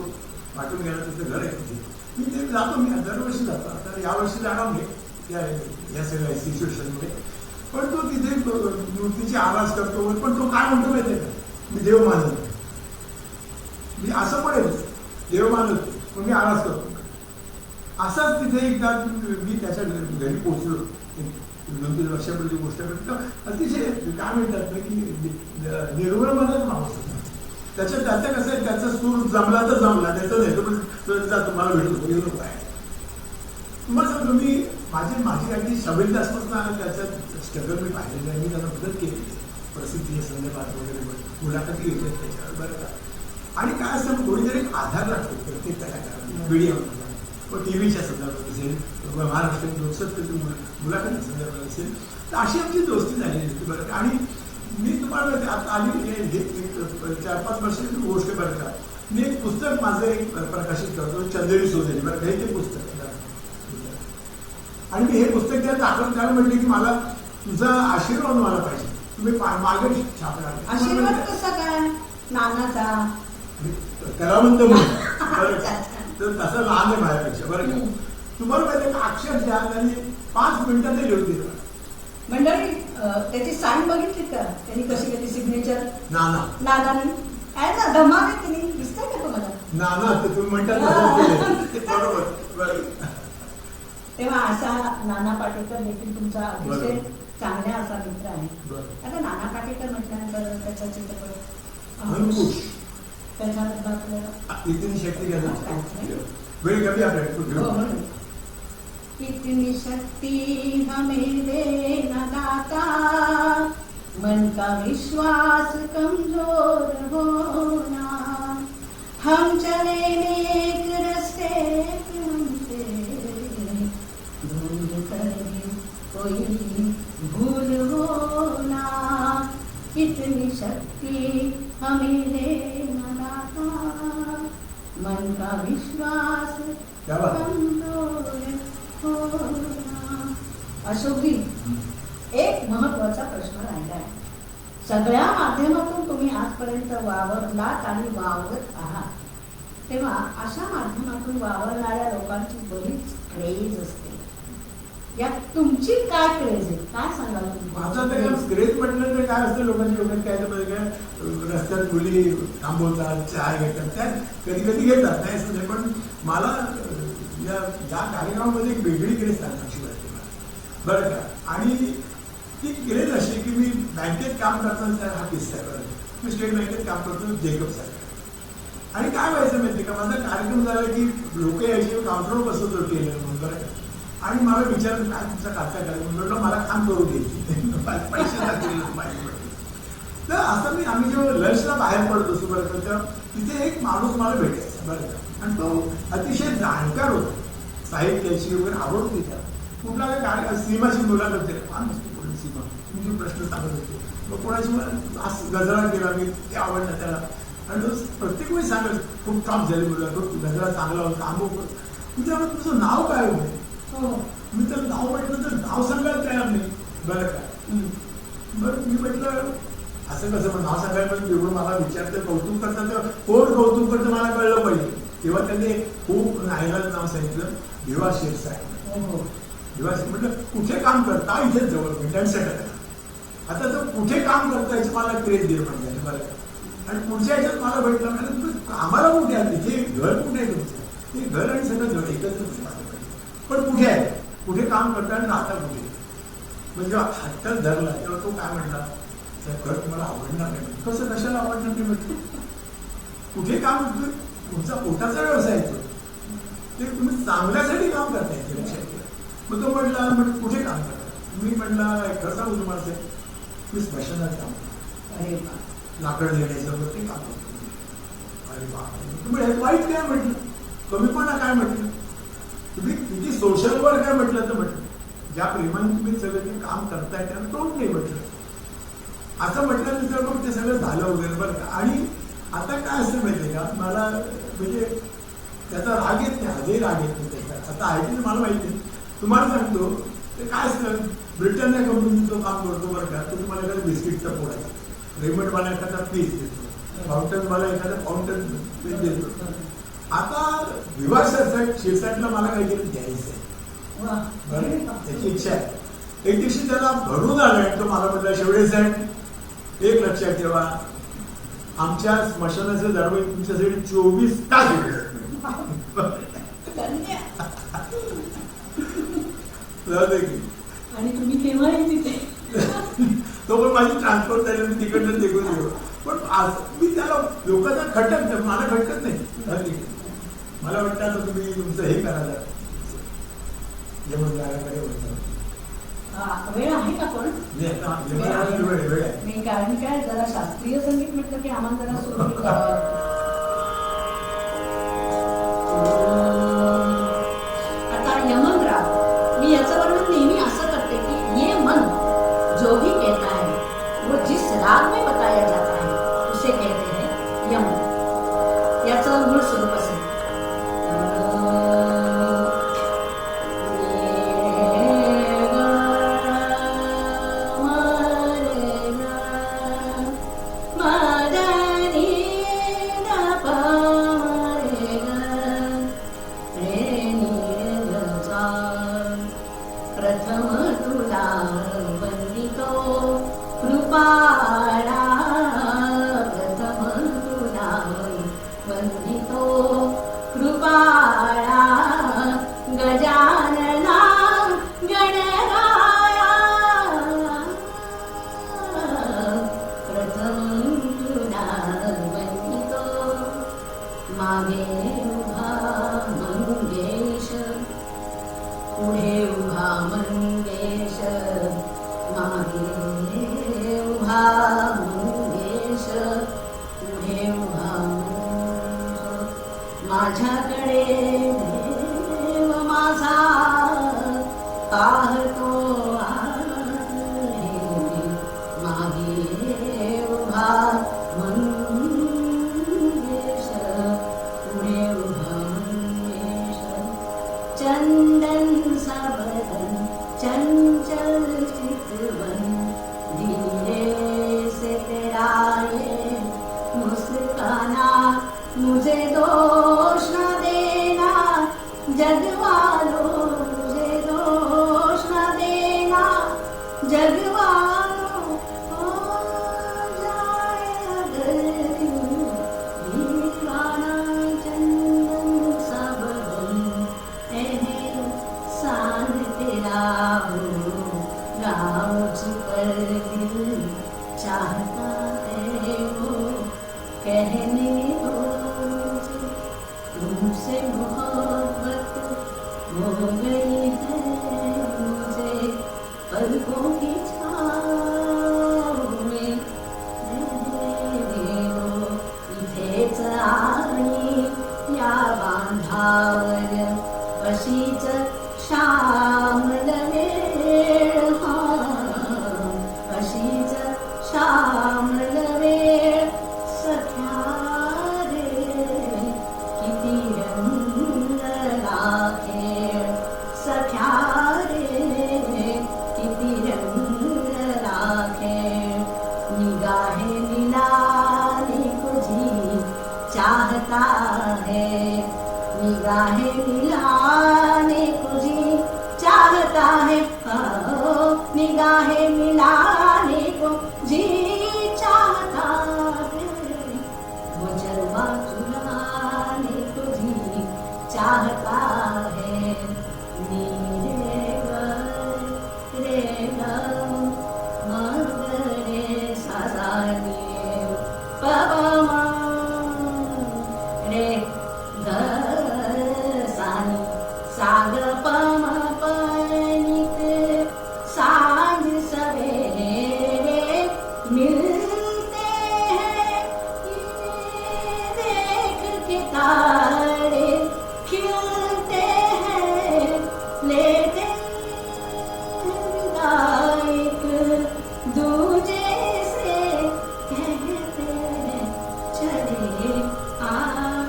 पाठवून घ्यायला त्याचं घर आहे तिथे, मी ते जातो, मी दरवर्षी जातो. आता यावर्षी जाणार नाही या सगळ्या सिच्युएशनमध्ये, पण तो तिथे मूर्तीची आवाज करतो. पण तो काय म्हणतो माहिती आहे का, मी देव मानत नाही. मी असं पण येतो देव मानत नाही, पण मी आवाज करतो. असाच तिथे एकदा मी त्याच्या घरी पोहोचलो 2-3 वर्षापूर्वी गोष्ट करतो. अतिशय काय म्हणतात ना की निर्मळ मनात माणूस होता. त्याचं कसं आहे, त्याचा सूर जमला तर जमला, त्याचं नाही तर तुम्हाला भेटतो काय. तुम्हाला सांगतो मी माझी अगदी 70 तासपासून त्याचं स्ट्रगल मी पाहिलेलं आहे. मी त्याला मदत केली प्रसिद्धी संदर्भात वगैरे मुलाखती घेतल्या त्याच्यावर बरं का. आणि काय असतं कोणीतरी एक आधार लागतो प्रत्येक कलाकाराला, मीडियामध्ये टीव्हीच्या संदर्भात असेल, महाराष्ट्रातील लोकसत्तेतील मुलाखती संदर्भात असेल, तर अशी आमची दोस्ती झालेली होती बरं का. आणि मी तुम्हाला आता आली 4-5 वर्षाची गोष्ट बरं का, मी एक पुस्तक माझं एक प्रकाशित करतो, चंदेरी सोनेरी बरं का, ते पुस्तक. आणि मी हे पुस्तक त्याला दाखवून त्याला म्हटले की मला तुझा आशीर्वाद मला पाहिजे, तुम्ही मागे छापला. आशीर्वाद कसा काय नानाचा? कलावंत म्हणून तर तसं लहान आहे माझ्यापेक्षा बरं का. तुम्हाला माहिती का, अक्षरशः त्यांनी 5 मिनिटात ते लिहून दिलं. मंडळी त्याची साईन बघितली का त्यांनी कशी केली सिग्नेचर? नानानी काय ना धमाल आहे त्यांनी, दिसतंय का तुम्हाला? नाना ते तुम्ही म्हणतात बरोबर. तेव्हा असा नाना पाटेकर देखील तुमचा अतिशय चांगला असा मित्र आहे. आता नाना पाटेकर म्हटल्यानंतर त्याचा चित्रपट त्याच्याबद्दल आपल्याला इतनी शक्ती वेळ कमी आपल्याला. इतनी शक्ति हमें दे न दाता, मन का विश्वास कमजोर होना, हम चले नेक रास्ते से, भूल कर भी कोई भूल होना, इतनी शक्ति हमें दे न दाता, मन का विश्वास कमजोर होना. अशोकजी, एक महत्वाचा प्रश्न राहिला आहे. सगळ्या माध्यमातून तुम्ही आजपर्यंत वावरलात आणि वावरत आहात, तेव्हा अशा माध्यमातून वावरणाऱ्या लोकांची बरीच क्रेज असते. यात तुमची काय क्रेज आहे, काय सांगाल तुम्ही? माझा क्रेज म्हटलं तर काय असतं, लोकांनी काय रस्त्यात मुली थांबवतात, चहा घेतात, त्या कधी कधी घेतात नाही असं नाही. पण मला या कार्यक्रमामध्ये एक वेगळी क्रेज सांगायची वाटते मला बरं का. आणि ती क्रेज अशी की मी बँकेत काम करताना हा किस्सा आहे बरं. मी स्टेट बँकेत काम करतो जेकब साहेब. आणि काय व्हायचं माहिती का, माझा कार्यक्रम झाला की लोक यायचे काउंटरवर बसवतो केलं म्हणून बरं का. आणि मला विचारलं काय तुमचा काका कार्यक्रम, म्हटलं मला काम करू द्यायची पैसे लागतील. तर असं आम्ही जेव्हा लंचला बाहेर पडत असतो बरं का, तर तिथे एक माणूस मला भेटायचा बरं का. आणि तो अतिशय जाणकार होता, साहित्याची वगैरे आवड होती. त्या कुठला काय सिनेमाची मुलाखत दिली, फार मस्त कोणी सिनेमा तुमचे प्रश्न सांगत होते. मग कोणाची गजरा केला मी, ते आवडलं त्याला. आणि तो प्रत्येक वेळी सांगत खूप काम झाले बोलला, तो गजरा चांगला होता, अमुक मी त्याला तुझं नाव काय होते? मी त्याला नाव म्हटलं तर नाव सांगायला तयार नाही. बरं का, बरं मी म्हटलं असं कसं पण नाव सांगायला पण जेवढं मला विचारतं कौतुक करतात तर कोण कौतुक करतं मला कळलं पाहिजे. तेव्हा त्यांनी खूप नायगाचं नाव सांगितलं, भिवा शिरसाट. भिवा शिर म्हटलं कुठे काम करता? इथेच जवळ मिठांसाठी. आता तर कुठे काम करता याचं मला क्रेज दिलं म्हणजे बरं. आणि पुढच्या ह्याच्यात मला भेटलं म्हणजे तुम्ही कामाला कुठे आहे? तिथे घर कुठे आहे तुमचं? ते घर आणि सगळं घर एकत्रच माझं. पण कुठे आहे? कुठे काम करता आणि राहता कुठे? म्हणजे हातात धरला तेव्हा तो काय म्हटला, घर तुम्हाला आवडणार नाही. कसं कशाला आवडणार नाही म्हटलं, कुठे काम करतोय? तुमचा पोटाचा व्यवसाय आहे ते तुम्ही चांगल्यासाठी काम करताय ते लक्षात घ्या. मग तो म्हटला कुठे काम करता? मी म्हटलं खरं सांगू तुम्हाला मी स्मशानात काम करतो. अरे लाकड देण्याचं ते काम करतो. अरे तुम्ही वाईट काय म्हटलं, कमीपणा काय म्हटलं, तुम्ही किती सोशल वर काय म्हटलं तर म्हटलं ज्या प्रेमाने तुम्ही सगळं ते काम करताय त्याला तोंड नाही म्हटलं. असं म्हटल्यानंतर मग ते सगळं झालं वगैरे बरं का. आणि आता काय असं माहितीये का, मला म्हणजे त्याचा राग येत नाही, आजही राग येत नाही त्याचा. आता आयटी मला माहिती आहे, तुम्हाला सांगतो ते काय असतं, ब्रिटनच्या कंपनीचं काम करतो बरं का, तो तुम्हाला एखादा बिस्किटचा पोळायचा, रेमंड मला एखादा पीस देतो, फाउंटन मला एखादा फाउंटन पीस देतो. आता भिवा शिरसाटला मला काहीतरी द्यायचं आहे, त्याची इच्छा आहे. एक दिवशी त्याला भरून आलं, तो मला म्हटलं शेवडे साहेब एक लक्षात ठेवा, आमच्या स्मशानाचं दरवाजे तुमच्यासाठी 24 तास उघडे. आणि तुम्ही केव्हा तिथे तो पण माझी ट्रान्सपोर्ट झाली, मी तिकडनं निघून गेलो. पण मी त्याला लोकांना खटकत, मला खटकत नाही. मला वाटतं आता तुम्ही तुमचं हे करायला जेवण जाण्याकडे वेळ आहे का? पण वेळ आहे. मी कारण काय जरा शास्त्रीय संगीत म्हटलं की आम्हाला जरा सुरू आता यमन राग. मी याचं वर्णन नेहमी असं करते की ये मन जो भी कहता है वो जिस राग में बताया जाता है उसे कहते हैं यमन. याचं मूळ स्वरूप असेल माझ्याकडे देव माझा पाहतो आहे, मागे उभा मंगेश, पुढे उभा मंगेश. चंदन सबदन चंचल चितवन, धीरे से तेरा ये मुस्काना, मुझे दोष न देना जग वालों, मुझे दोष न देना जग वालों. हो जाए अगर दीवाना चंदन सा बदन, एहसान तेरा होगा मुझ पर दिल चाहता है वो कहने दो मुझे, तुमसे मोहब्बत हो गई है मुझे, पलकों की छाँव में रहने दो. इथेच आणि या बांधावर अशीच श्यामल वेळ, अशीच श्यामल वेळ सख्या है मिलाने को जी चाहता है, वो जलवा चुराने को जी चाहता है। नी रे ग रे ग म ग रे सा सा नी प प म रे ग सा नी सा ग प म प नी क सांझ सवेरे मिलते हैं, ये देख के तारे खिलते हैं, लेते विदा एक दूजे से कहते हैं चले आना।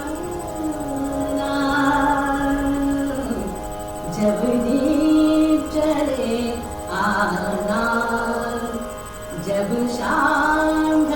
जब दीप जले आना, जब शाम